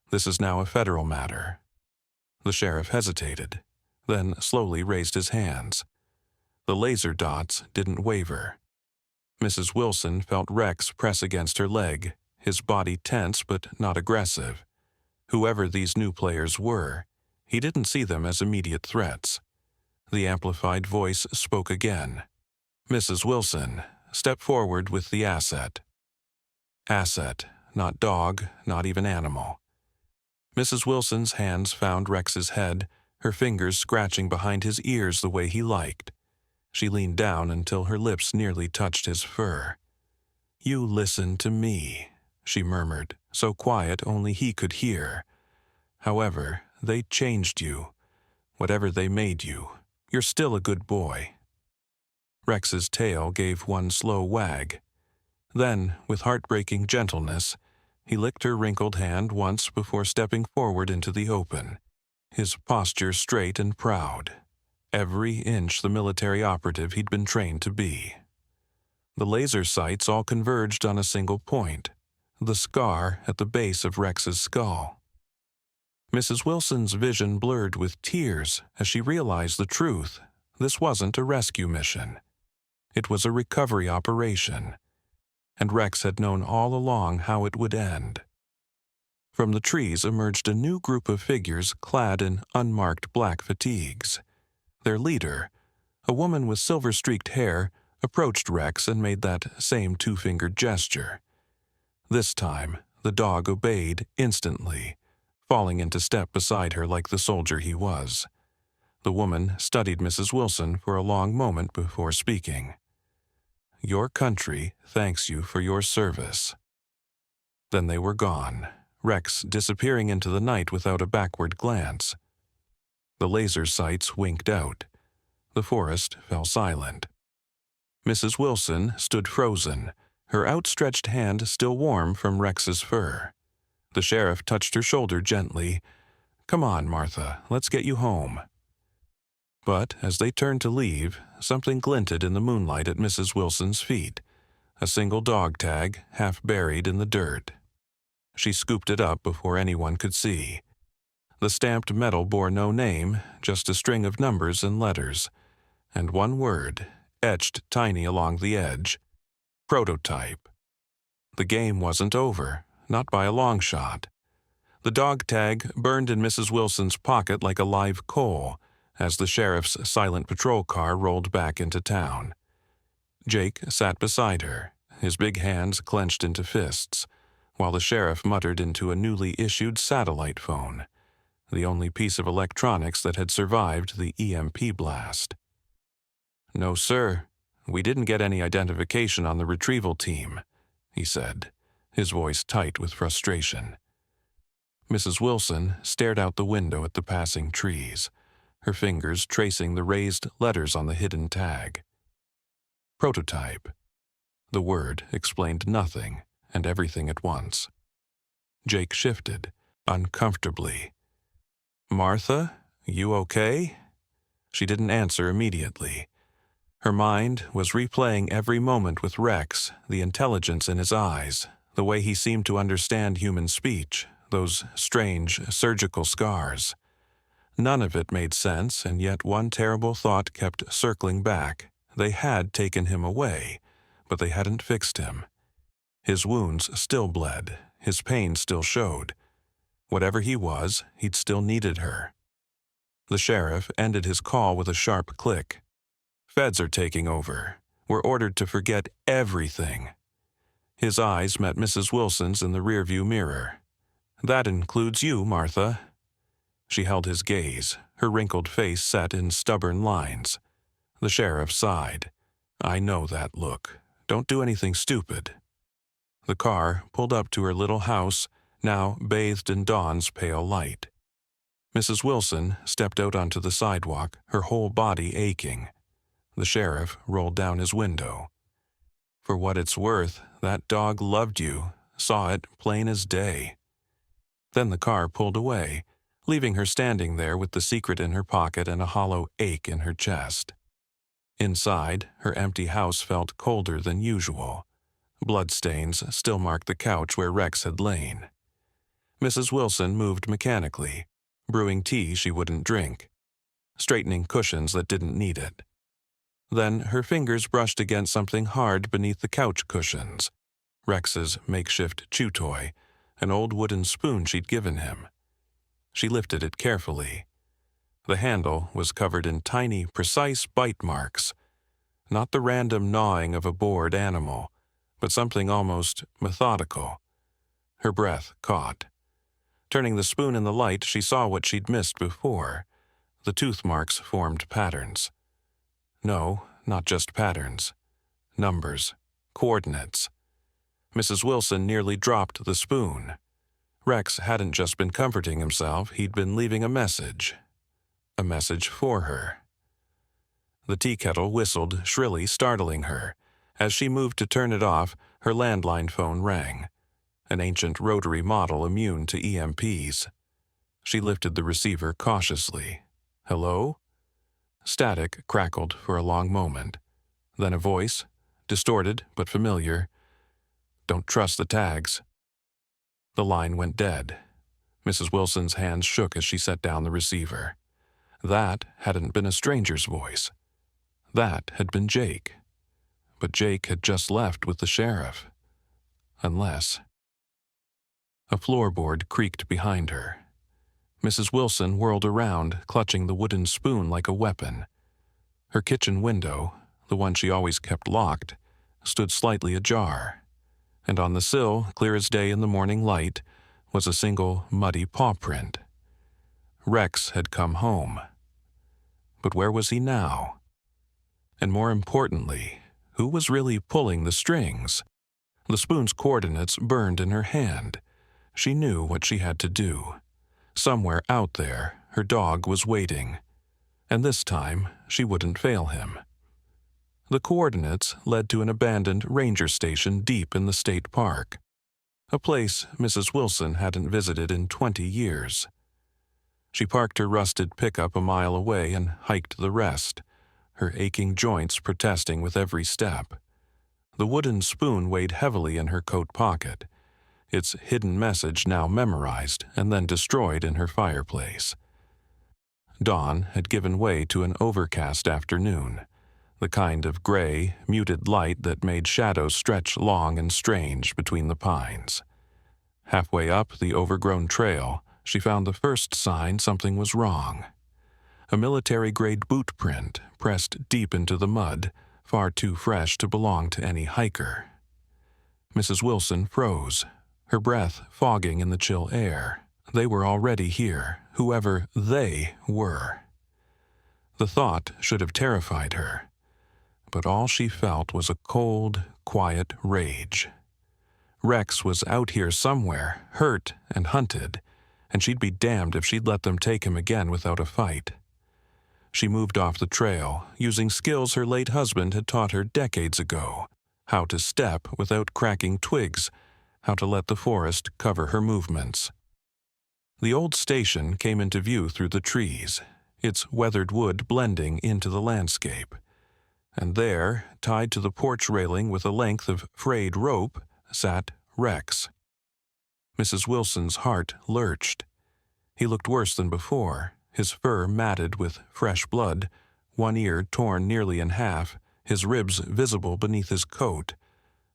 This is now a federal matter." The sheriff hesitated, then slowly raised his hands. The laser dots didn't waver. Mrs. Wilson felt Rex press against her leg, his body tense but not aggressive. Whoever these new players were, he didn't see them as immediate threats. The amplified voice spoke again. "Mrs. Wilson, step forward with the asset." Asset, not dog, not even animal. Mrs. Wilson's hands found Rex's head, her fingers scratching behind his ears the way he liked. She leaned down until her lips nearly touched his fur. "You listen to me," she murmured, so quiet only he could hear. "However, they changed you. Whatever they made you, you're still a good boy." Rex's tail gave one slow wag. Then, with heartbreaking gentleness, he licked her wrinkled hand once before stepping forward into the open, his posture straight and proud, every inch the military operative he'd been trained to be. The laser sights all converged on a single point, the scar at the base of Rex's skull. Mrs. Wilson's vision blurred with tears as she realized the truth. This wasn't a rescue mission. It was a recovery operation, and Rex had known all along how it would end. From the trees emerged a new group of figures clad in unmarked black fatigues. Their leader, a woman with silver-streaked hair, approached Rex and made that same two-fingered gesture. This time, the dog obeyed instantly, falling into step beside her like the soldier he was. The woman studied Mrs. Wilson for a long moment before speaking. "Your country thanks you for your service." Then they were gone, Rex disappearing into the night without a backward glance. The laser sights winked out. The forest fell silent. Mrs. Wilson stood frozen, her outstretched hand still warm from Rex's fur. The sheriff touched her shoulder gently. "Come on, Martha, let's get you home." But as they turned to leave, something glinted in the moonlight at Mrs. Wilson's feet, a single dog tag half buried in the dirt. She scooped it up before anyone could see. The stamped metal bore no name, just a string of numbers and letters, and one word, etched tiny along the edge: prototype. The game wasn't over, not by a long shot. The dog tag burned in Mrs. Wilson's pocket like a live coal as the sheriff's silent patrol car rolled back into town. Jake sat beside her, his big hands clenched into fists, while the sheriff muttered into a newly issued satellite phone, the only piece of electronics that had survived the EMP blast. "No, sir, we didn't get any identification on the retrieval team," he said, his voice tight with frustration. Mrs. Wilson stared out the window at the passing trees, her fingers tracing the raised letters on the hidden tag. Prototype. The word explained nothing and everything at once. Jake shifted, uncomfortably. "Martha, you okay?" She didn't answer immediately. Her mind was replaying every moment with Rex, the intelligence in his eyes, the way he seemed to understand human speech, those strange surgical scars. None of it made sense, and yet one terrible thought kept circling back. They had taken him away, but they hadn't fixed him. His wounds still bled, his pain still showed. Whatever he was, he'd still needed her. The sheriff ended his call with a sharp click. "Feds are taking over. We're ordered to forget everything." His eyes met Mrs. Wilson's in the rearview mirror. "That includes you, Martha." She held his gaze, her wrinkled face set in stubborn lines. The sheriff sighed. "I know that look. Don't do anything stupid." The car pulled up to her little house, now bathed in dawn's pale light. Mrs. Wilson stepped out onto the sidewalk, her whole body aching. The sheriff rolled down his window. "For what it's worth, that dog loved you, saw it plain as day." Then the car pulled away, leaving her standing there with the secret in her pocket and a hollow ache in her chest. Inside, her empty house felt colder than usual. Bloodstains still marked the couch where Rex had lain. Mrs. Wilson moved mechanically, brewing tea she wouldn't drink, straightening cushions that didn't need it. Then her fingers brushed against something hard beneath the couch cushions, Rex's makeshift chew toy, an old wooden spoon she'd given him. She lifted it carefully. The handle was covered in tiny, precise bite marks, not the random gnawing of a bored animal, but something almost methodical. Her breath caught. Turning the spoon in the light, she saw what she'd missed before. The tooth marks formed patterns. No, not just patterns. Numbers. Coordinates. Mrs. Wilson nearly dropped the spoon. Rex hadn't just been comforting himself, he'd been leaving a message. A message for her. The tea kettle whistled shrilly, startling her. As she moved to turn it off, her landline phone rang. An ancient rotary model immune to EMPs. She lifted the receiver cautiously. Hello? Static crackled for a long moment. Then a voice, distorted but familiar. Don't trust the tags. The line went dead. Mrs. Wilson's hands shook as she set down the receiver. That hadn't been a stranger's voice. That had been Jake. But Jake had just left with the sheriff. Unless... A floorboard creaked behind her. Mrs. Wilson whirled around, clutching the wooden spoon like a weapon. Her kitchen window, the one she always kept locked, stood slightly ajar, and on the sill, clear as day in the morning light, was a single muddy paw print. Rex had come home. But where was he now? And more importantly, who was really pulling the strings? The spoon's coordinates burned in her hand. She knew what she had to do. Somewhere out there, her dog was waiting. And this time, she wouldn't fail him. The coordinates led to an abandoned ranger station deep in the state park. A place Mrs. Wilson hadn't visited in 20 years. She parked her rusted pickup a mile away and hiked the rest, her aching joints protesting with every step. The wooden spoon weighed heavily in her coat pocket, its hidden message now memorized and then destroyed in her fireplace. Dawn had given way to an overcast afternoon, the kind of gray, muted light that made shadows stretch long and strange between the pines. Halfway up the overgrown trail, she found the first sign something was wrong. A military-grade boot print pressed deep into the mud, far too fresh to belong to any hiker. Mrs. Wilson froze, her breath fogging in the chill air. They were already here, whoever they were. The thought should have terrified her, but all she felt was a cold, quiet rage. Rex was out here somewhere, hurt and hunted, and she'd be damned if she'd let them take him again without a fight. She moved off the trail, using skills her late husband had taught her decades ago. How to step without cracking twigs, how to let the forest cover her movements. The old station came into view through the trees, its weathered wood blending into the landscape. And there, tied to the porch railing with a length of frayed rope, sat Rex. Mrs. Wilson's heart lurched. He looked worse than before, his fur matted with fresh blood, one ear torn nearly in half, his ribs visible beneath his coat.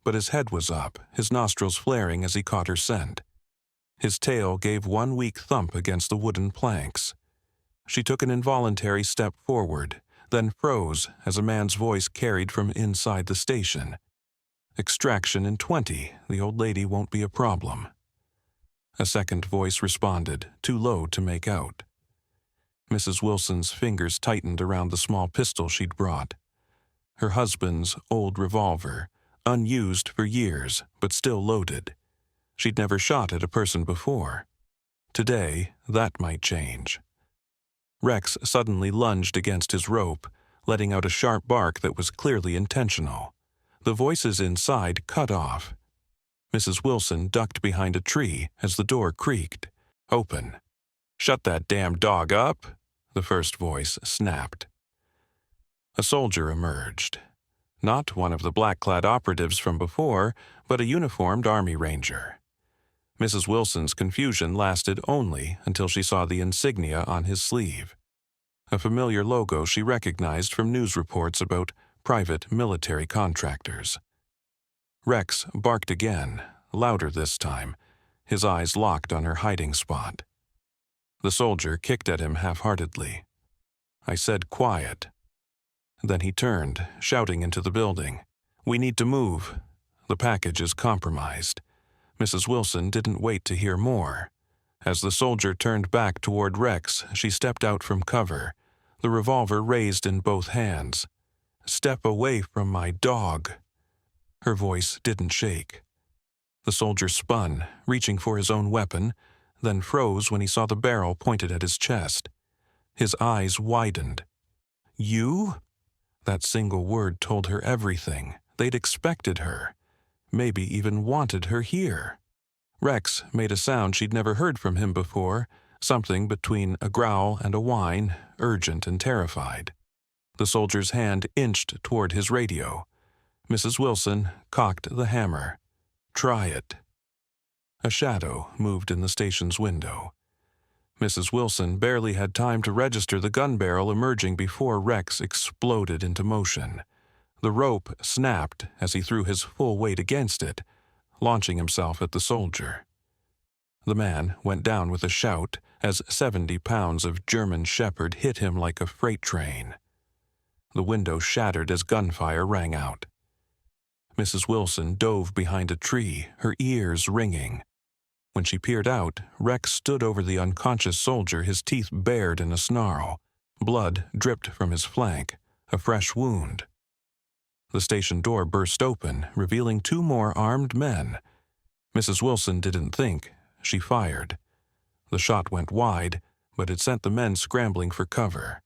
But his head was up, his nostrils flaring as he caught her scent. His tail gave one weak thump against the wooden planks. She took an involuntary step forward, then froze as a man's voice carried from inside the station. Extraction in 20, the old lady won't be a problem. A second voice responded, too low to make out. Mrs. Wilson's fingers tightened around the small pistol she'd brought. Her husband's old revolver, unused for years, but still loaded. She'd never shot at a person before. Today, that might change. Rex suddenly lunged against his rope, letting out a sharp bark that was clearly intentional. The voices inside cut off. Mrs. Wilson ducked behind a tree as the door creaked, Open. Shut that damn dog up, the first voice snapped. A soldier emerged. Not one of the black-clad operatives from before, but a uniformed army ranger. Mrs. Wilson's confusion lasted only until she saw the insignia on his sleeve. A familiar logo she recognized from news reports about private military contractors. Rex barked again, louder this time, his eyes locked on her hiding spot. The soldier kicked at him half-heartedly. I said quiet. Then he turned, shouting into the building. We need to move. The package is compromised. Mrs. Wilson didn't wait to hear more. As the soldier turned back toward Rex, she stepped out from cover, the revolver raised in both hands. Step away from my dog. Her voice didn't shake. The soldier spun, reaching for his own weapon, then froze when he saw the barrel pointed at his chest. His eyes widened. You? That single word told her everything. They'd expected her, maybe even wanted her here. Rex made a sound she'd never heard from him before, something between a growl and a whine, urgent and terrified. The soldier's hand inched toward his radio. Mrs. Wilson cocked the hammer. Try it. A shadow moved in the station's window. Mrs. Wilson barely had time to register the gun barrel emerging before Rex exploded into motion. The rope snapped as he threw his full weight against it, launching himself at the soldier. The man went down with a shout as 70 pounds of German Shephard hit him like a freight train. The window shattered as gunfire rang out. Mrs. Wilson dove behind a tree, her ears ringing. When she peered out, Rex stood over the unconscious soldier, his teeth bared in a snarl. Blood dripped from his flank, a fresh wound. The station door burst open, revealing 2 more armed men. Mrs. Wilson didn't think. She fired. The shot went wide, but it sent the men scrambling for cover.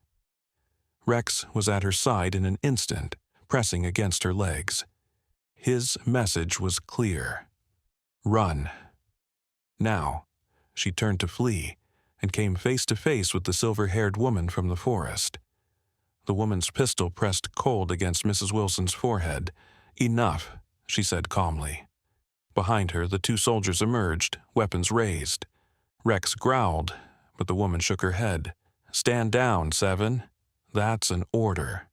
Rex was at her side in an instant, pressing against her legs. His message was clear. Run. Now, she turned to flee, and came face to face with the silver-haired woman from the forest. The woman's pistol pressed cold against Mrs. Wilson's forehead. Enough, she said calmly. Behind her, the 2 soldiers emerged, weapons raised. Rex growled, but the woman shook her head. Stand down, Seven. That's an order.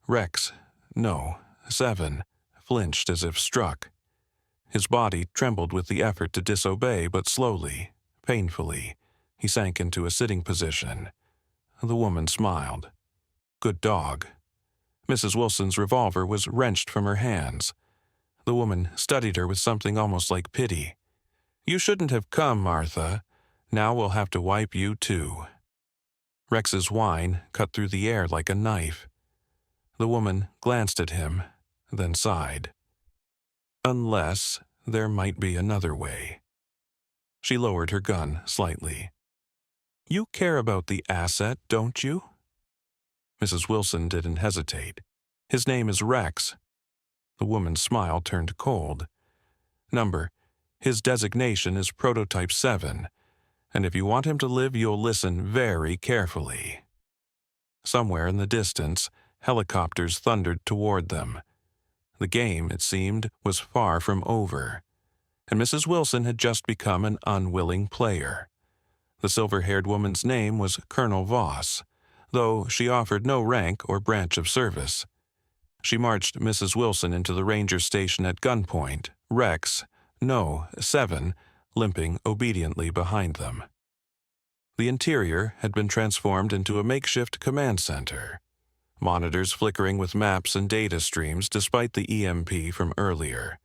Rex, no, Seven, flinched as if struck. His body trembled with the effort to disobey, but slowly, painfully, he sank into a sitting position. The woman smiled. Good dog. Mrs. Wilson's revolver was wrenched from her hands. The woman studied her with something almost like pity. You shouldn't have come, Martha. Now we'll have to wipe you too. Rex's whine cut through the air like a knife. The woman glanced at him, then sighed. Unless there might be another way. She lowered her gun slightly. You care about the asset, don't you? Mrs. Wilson didn't hesitate. His name is Rex. The woman's smile turned cold. Number, his designation is Prototype 7, and if you want him to live, you'll listen very carefully. Somewhere in the distance, helicopters thundered toward them. The game, it seemed, was far from over, and Mrs. Wilson had just become an unwilling player. The silver-haired woman's name was Colonel Voss, though she offered no rank or branch of service. She marched Mrs. Wilson into the ranger station at gunpoint, Rex, no, 7, limping obediently behind them. The interior had been transformed into a makeshift command center. Monitors flickering with maps and data streams despite the EMP from earlier.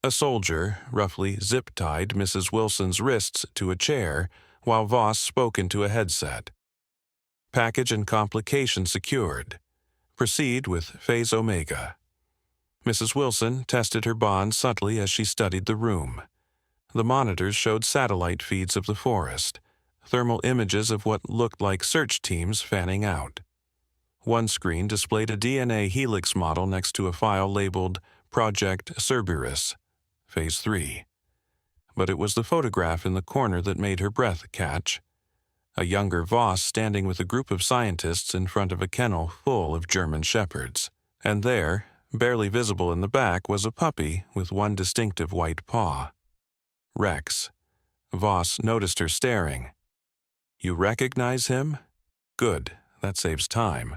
A soldier roughly zip-tied Mrs. Wilson's wrists to a chair while Voss spoke into a headset. Package and complication secured. Proceed with Phase Omega. Mrs. Wilson tested her bond subtly as she studied the room. The monitors showed satellite feeds of the forest, thermal images of what looked like search teams fanning out. One screen displayed a DNA helix model next to a file labeled Project Cerberus, Phase 3. but it was the photograph in the corner that made her breath catch. A younger Voss standing with a group of scientists in front of a kennel full of German Shepherds. And there, barely visible in the back, was a puppy with one distinctive white paw. Rex. Voss noticed her staring. "You recognize him? Good, that saves time."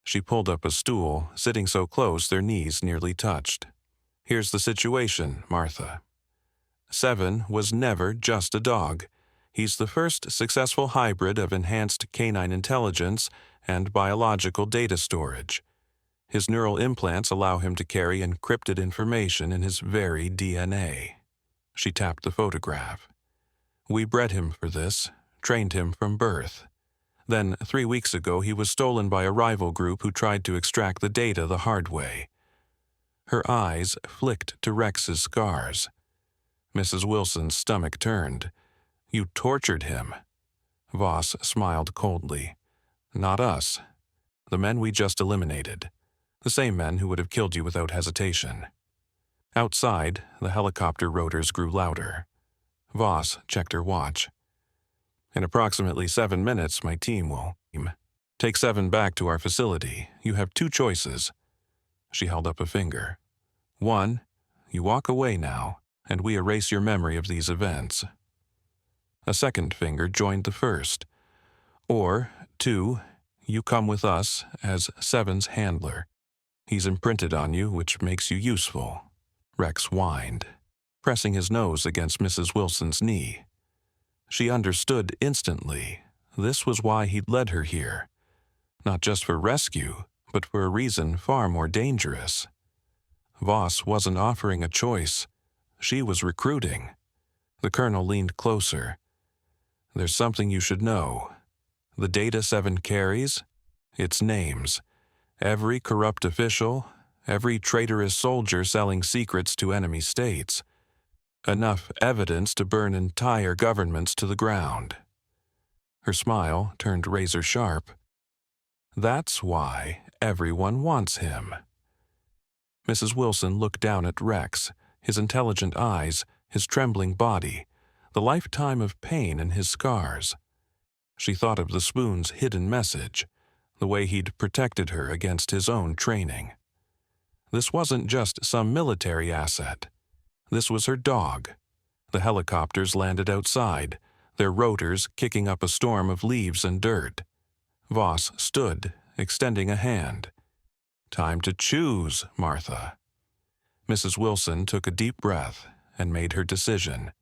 She pulled up a stool, sitting so close their knees nearly touched. "Here's the situation, Martha. 7 was never just a dog. He's the first successful hybrid of enhanced canine intelligence and biological data storage. His neural implants allow him to carry encrypted information in his very DNA." She tapped the photograph. "We bred him for this, trained him from birth. Then, 3 weeks ago, he was stolen by a rival group who tried to extract the data the hard way." Her eyes flicked to Rex's scars. Mrs. Wilson's stomach turned. "You tortured him." Voss smiled coldly. "Not us. The men we just eliminated. The same men who would have killed you without hesitation." Outside, the helicopter rotors grew louder. Voss checked her watch. "In approximately 7 minutes, my team will take 7 back to our facility. You have 2 choices." She held up a finger. "1, you walk away now, and we erase your memory of these events." A second finger joined the first. "Or 2, you come with us as 7's handler. He's imprinted on you, which makes you useful." Rex whined, pressing his nose against Mrs. Wilson's knee. She understood instantly. This was why he'd led her here. Not just for rescue, but for a reason far more dangerous. Voss wasn't offering a choice. She was recruiting. The colonel leaned closer. "There's something you should know. The data 7 carries? It's names. Every corrupt official, every traitorous soldier selling secrets to enemy states. Enough evidence to burn entire governments to the ground." Her smile turned razor sharp. "That's why everyone wants him." Mrs. Wilson looked down at Rex, his intelligent eyes, his trembling body, the lifetime of pain in his scars. She thought of the spoon's hidden message, the way he'd protected her against his own training. This wasn't just some military asset. This was her dog. The helicopters landed outside, their rotors kicking up a storm of leaves and dirt. Voss stood, extending a hand. "Time to choose, Martha." Mrs. Wilson took a deep breath and made her decision.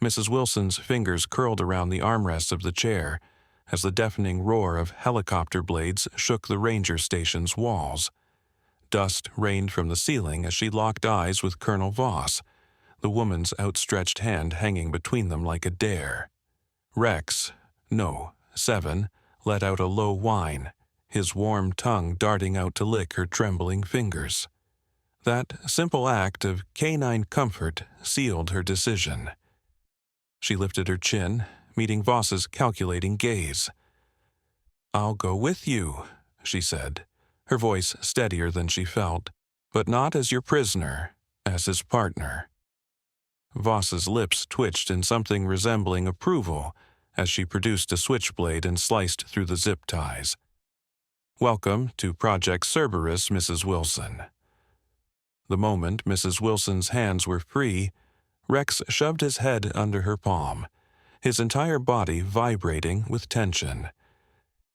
Mrs. Wilson's fingers curled around the armrests of the chair as the deafening roar of helicopter blades shook the ranger station's walls. Dust rained from the ceiling as she locked eyes with Colonel Voss, the woman's outstretched hand hanging between them like a dare. Rex, no, 7, let out a low whine, his warm tongue darting out to lick her trembling fingers. That simple act of canine comfort sealed her decision. She lifted her chin, meeting Voss's calculating gaze. "I'll go with you," she said, her voice steadier than she felt, "but not as your prisoner, as his partner." Voss's lips twitched in something resembling approval as she produced a switchblade and sliced through the zip ties. "Welcome to Project Cerberus, Mrs. Wilson." The moment Mrs. Wilson's hands were free, Rex shoved his head under her palm, his entire body vibrating with tension.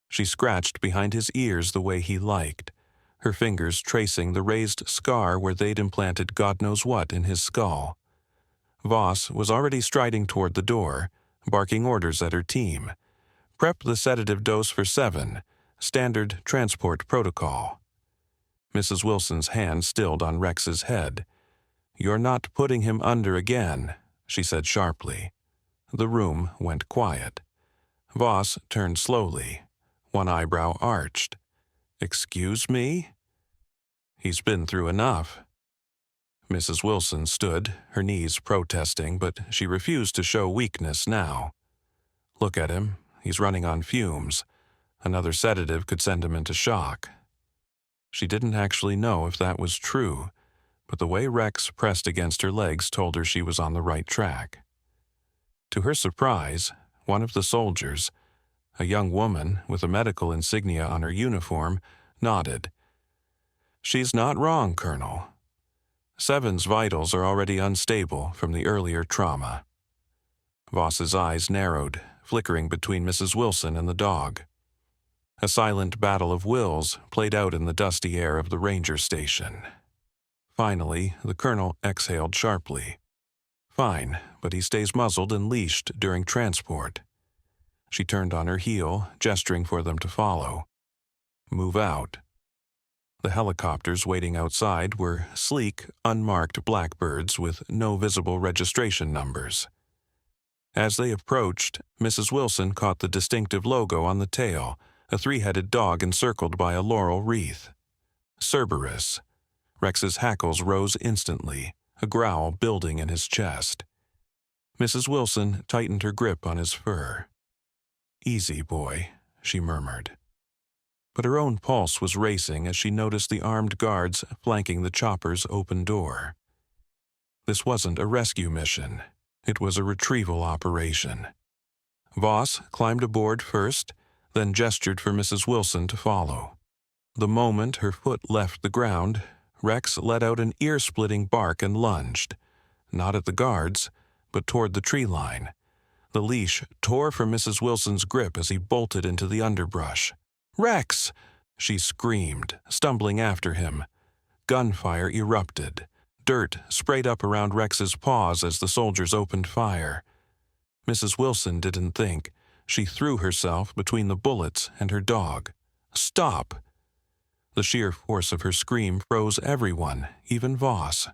She scratched behind his ears the way he liked, her fingers tracing the raised scar where they'd implanted God knows what in his skull. Voss was already striding toward the door, barking orders at her team. "Prep the sedative dose for 7, standard transport protocol." Mrs. Wilson's hand stilled on Rex's head. "You're not putting him under again," she said sharply. The room went quiet. Voss turned slowly, one eyebrow arched. "Excuse me?" "He's been through enough." Mrs. Wilson stood, her knees protesting, but she refused to show weakness now. "Look at him. He's running on fumes. Another sedative could send him into shock." She didn't actually know if that was true, but the way Rex pressed against her legs told her she was on the right track. To her surprise, one of the soldiers, a young woman with a medical insignia on her uniform, nodded. "She's not wrong, Colonel. Seven's vitals are already unstable from the earlier trauma." Voss's eyes narrowed, flickering between Mrs. Wilson and the dog. A silent battle of wills played out in the dusty air of the ranger station. Finally, the colonel exhaled sharply. "Fine, but he stays muzzled and leashed during transport." She turned on her heel, gesturing for them to follow. "Move out." The helicopters waiting outside were sleek, unmarked blackbirds with no visible registration numbers. As they approached, Mrs. Wilson caught the distinctive logo on the tail, a three-headed dog encircled by a laurel wreath. Cerberus. Rex's hackles rose instantly, a growl building in his chest. Mrs. Wilson tightened her grip on his fur. "Easy, boy," she murmured. But her own pulse was racing as she noticed the armed guards flanking the chopper's open door. This wasn't a rescue mission. It was a retrieval operation. Voss climbed aboard first, then gestured for Mrs. Wilson to follow. The moment her foot left the ground, Rex let out an ear-splitting bark and lunged, not at the guards, but toward the tree line. The leash tore from Mrs. Wilson's grip as he bolted into the underbrush. "Rex!" she screamed, stumbling after him. Gunfire erupted. Dirt sprayed up around Rex's paws as the soldiers opened fire. Mrs. Wilson didn't think. She threw herself between the bullets and her dog. "Stop!" The sheer force of her scream froze everyone, even Voss.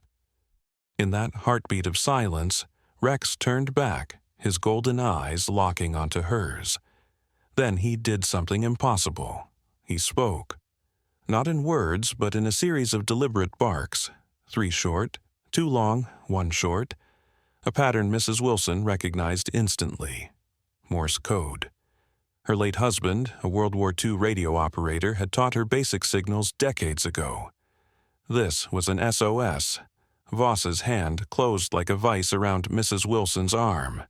In that heartbeat of silence, Rex turned back, his golden eyes locking onto hers. Then he did something impossible. He spoke. Not in words, but in a series of deliberate barks. 3 short, 2 long, 1 short. A pattern Mrs. Wilson recognized instantly. Morse code. Her late husband, a World War II radio operator, had taught her basic signals decades ago. This was an SOS. Voss's hand closed like a vice around Mrs. Wilson's arm.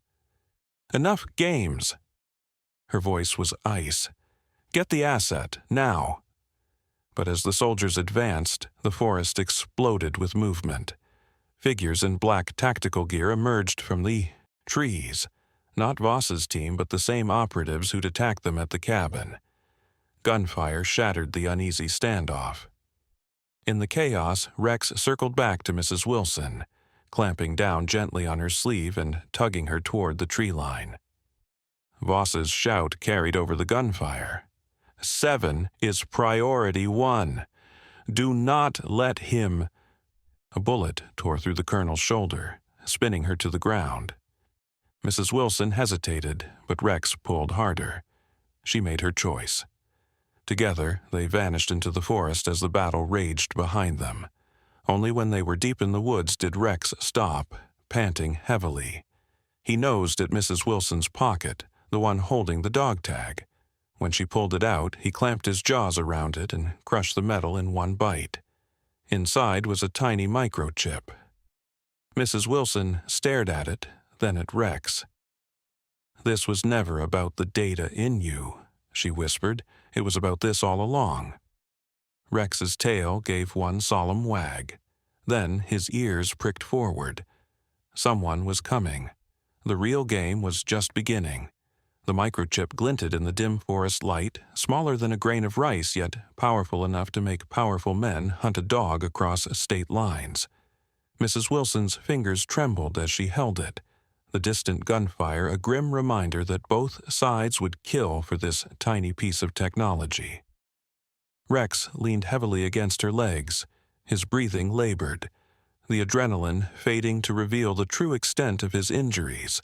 "Enough games!" Her voice was ice. "Get the asset, now!" But as the soldiers advanced, the forest exploded with movement. Figures in black tactical gear emerged from the trees. Not Voss's team, but the same operatives who'd attacked them at the cabin. Gunfire shattered the uneasy standoff. In the chaos, Rex circled back to Mrs. Wilson, clamping down gently on her sleeve and tugging her toward the tree line. Voss's shout carried over the gunfire. 7 is priority 1. Do not let him... A bullet tore through the colonel's shoulder, spinning her to the ground. Mrs. Wilson hesitated, but Rex pulled harder. She made her choice. Together, they vanished into the forest as the battle raged behind them. Only when they were deep in the woods did Rex stop, panting heavily. He nosed at Mrs. Wilson's pocket, the one holding the dog tag. When she pulled it out, he clamped his jaws around it and crushed the metal in one bite. Inside was a tiny microchip. Mrs. Wilson stared at it, then at Rex. "This was never about the data in you," she whispered. "It was about this all along." Rex's tail gave one solemn wag. Then his ears pricked forward. Someone was coming. The real game was just beginning. The microchip glinted in the dim forest light, smaller than a grain of rice, yet powerful enough to make powerful men hunt a dog across state lines. Mrs. Wilson's fingers trembled as she held it. The distant gunfire a grim reminder that both sides would kill for this tiny piece of technology. Rex leaned heavily against her legs, his breathing labored, the adrenaline fading to reveal the true extent of his injuries.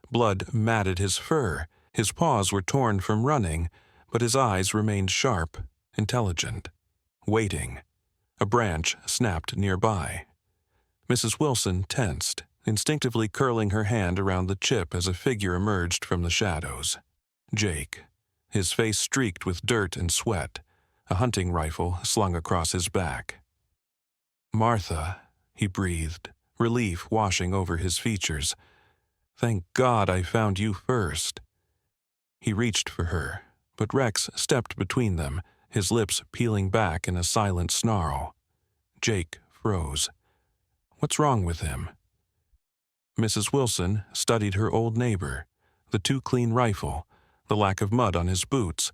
Blood matted his fur, his paws were torn from running, but his eyes remained sharp, intelligent, waiting. A branch snapped nearby. Mrs. Wilson tensed, instinctively curling her hand around the chip as a figure emerged from the shadows. Jake, his face streaked with dirt and sweat, a hunting rifle slung across his back. Martha, he breathed, relief washing over his features. Thank God I found you first. He reached for her, but Rex stepped between them, his lips peeling back in a silent snarl. Jake froze. What's wrong with him? Mrs. Wilson studied her old neighbor, the too clean rifle, the lack of mud on his boots,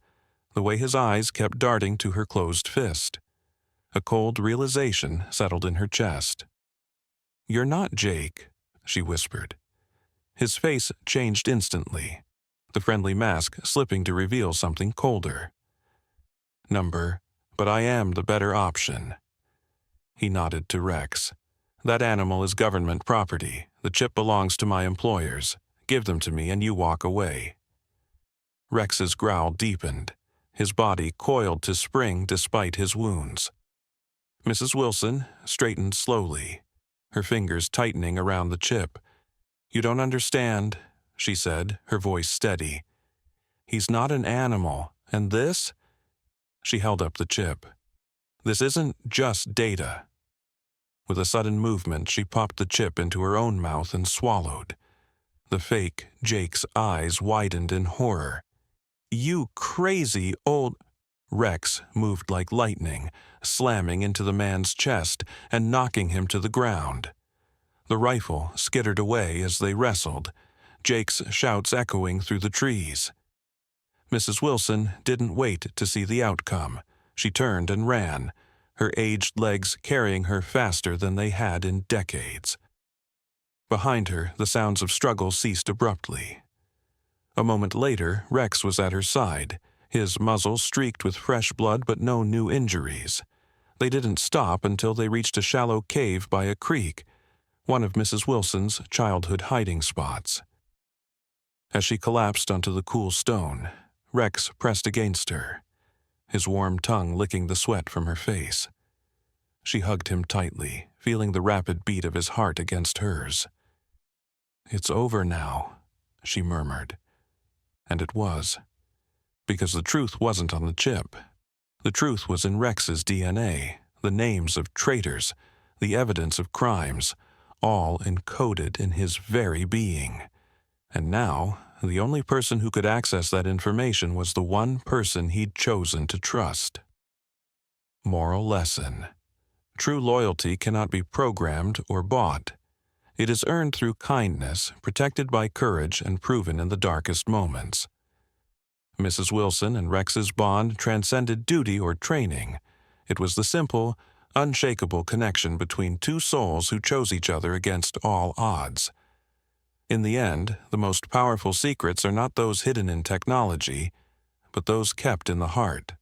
the way his eyes kept darting to her closed fist. A cold realization settled in her chest. You're not Jake, she whispered. His face changed instantly, the friendly mask slipping to reveal something colder. But I am the better option. He nodded to Rex. That animal is government property. The chip belongs to my employers. Give them to me and you walk away. Rex's growl deepened. His body coiled to spring despite his wounds. Mrs. Wilson straightened slowly, her fingers tightening around the chip. You don't understand, she said, her voice steady. He's not an animal, and this? She held up the chip. This isn't just data. With a sudden movement, she popped the chip into her own mouth and swallowed. The fake Jake's eyes widened in horror. You crazy old... Rex moved like lightning, slamming into the man's chest and knocking him to the ground. The rifle skittered away as they wrestled, Jake's shouts echoing through the trees. Mrs. Wilson didn't wait to see the outcome. She turned and ran, her aged legs carrying her faster than they had in decades. Behind her, the sounds of struggle ceased abruptly. A moment later, Rex was at her side, his muzzle streaked with fresh blood but no new injuries. They didn't stop until they reached a shallow cave by a creek, one of Mrs. Wilson's childhood hiding spots. As she collapsed onto the cool stone, Rex pressed against her, his warm tongue licking the sweat from her face. She hugged him tightly, feeling the rapid beat of his heart against hers. It's over now, she murmured. And it was. Because the truth wasn't on the chip. The truth was in Rex's DNA, the names of traitors, the evidence of crimes, all encoded in his very being. And now, the only person who could access that information was the one person he'd chosen to trust. Moral lesson. True loyalty cannot be programmed or bought. It is earned through kindness, protected by courage, and proven in the darkest moments. Mrs. Wilson and Rex's bond transcended duty or training. It was the simple, unshakable connection between two souls who chose each other against all odds. In the end, the most powerful secrets are not those hidden in technology, but those kept in the heart.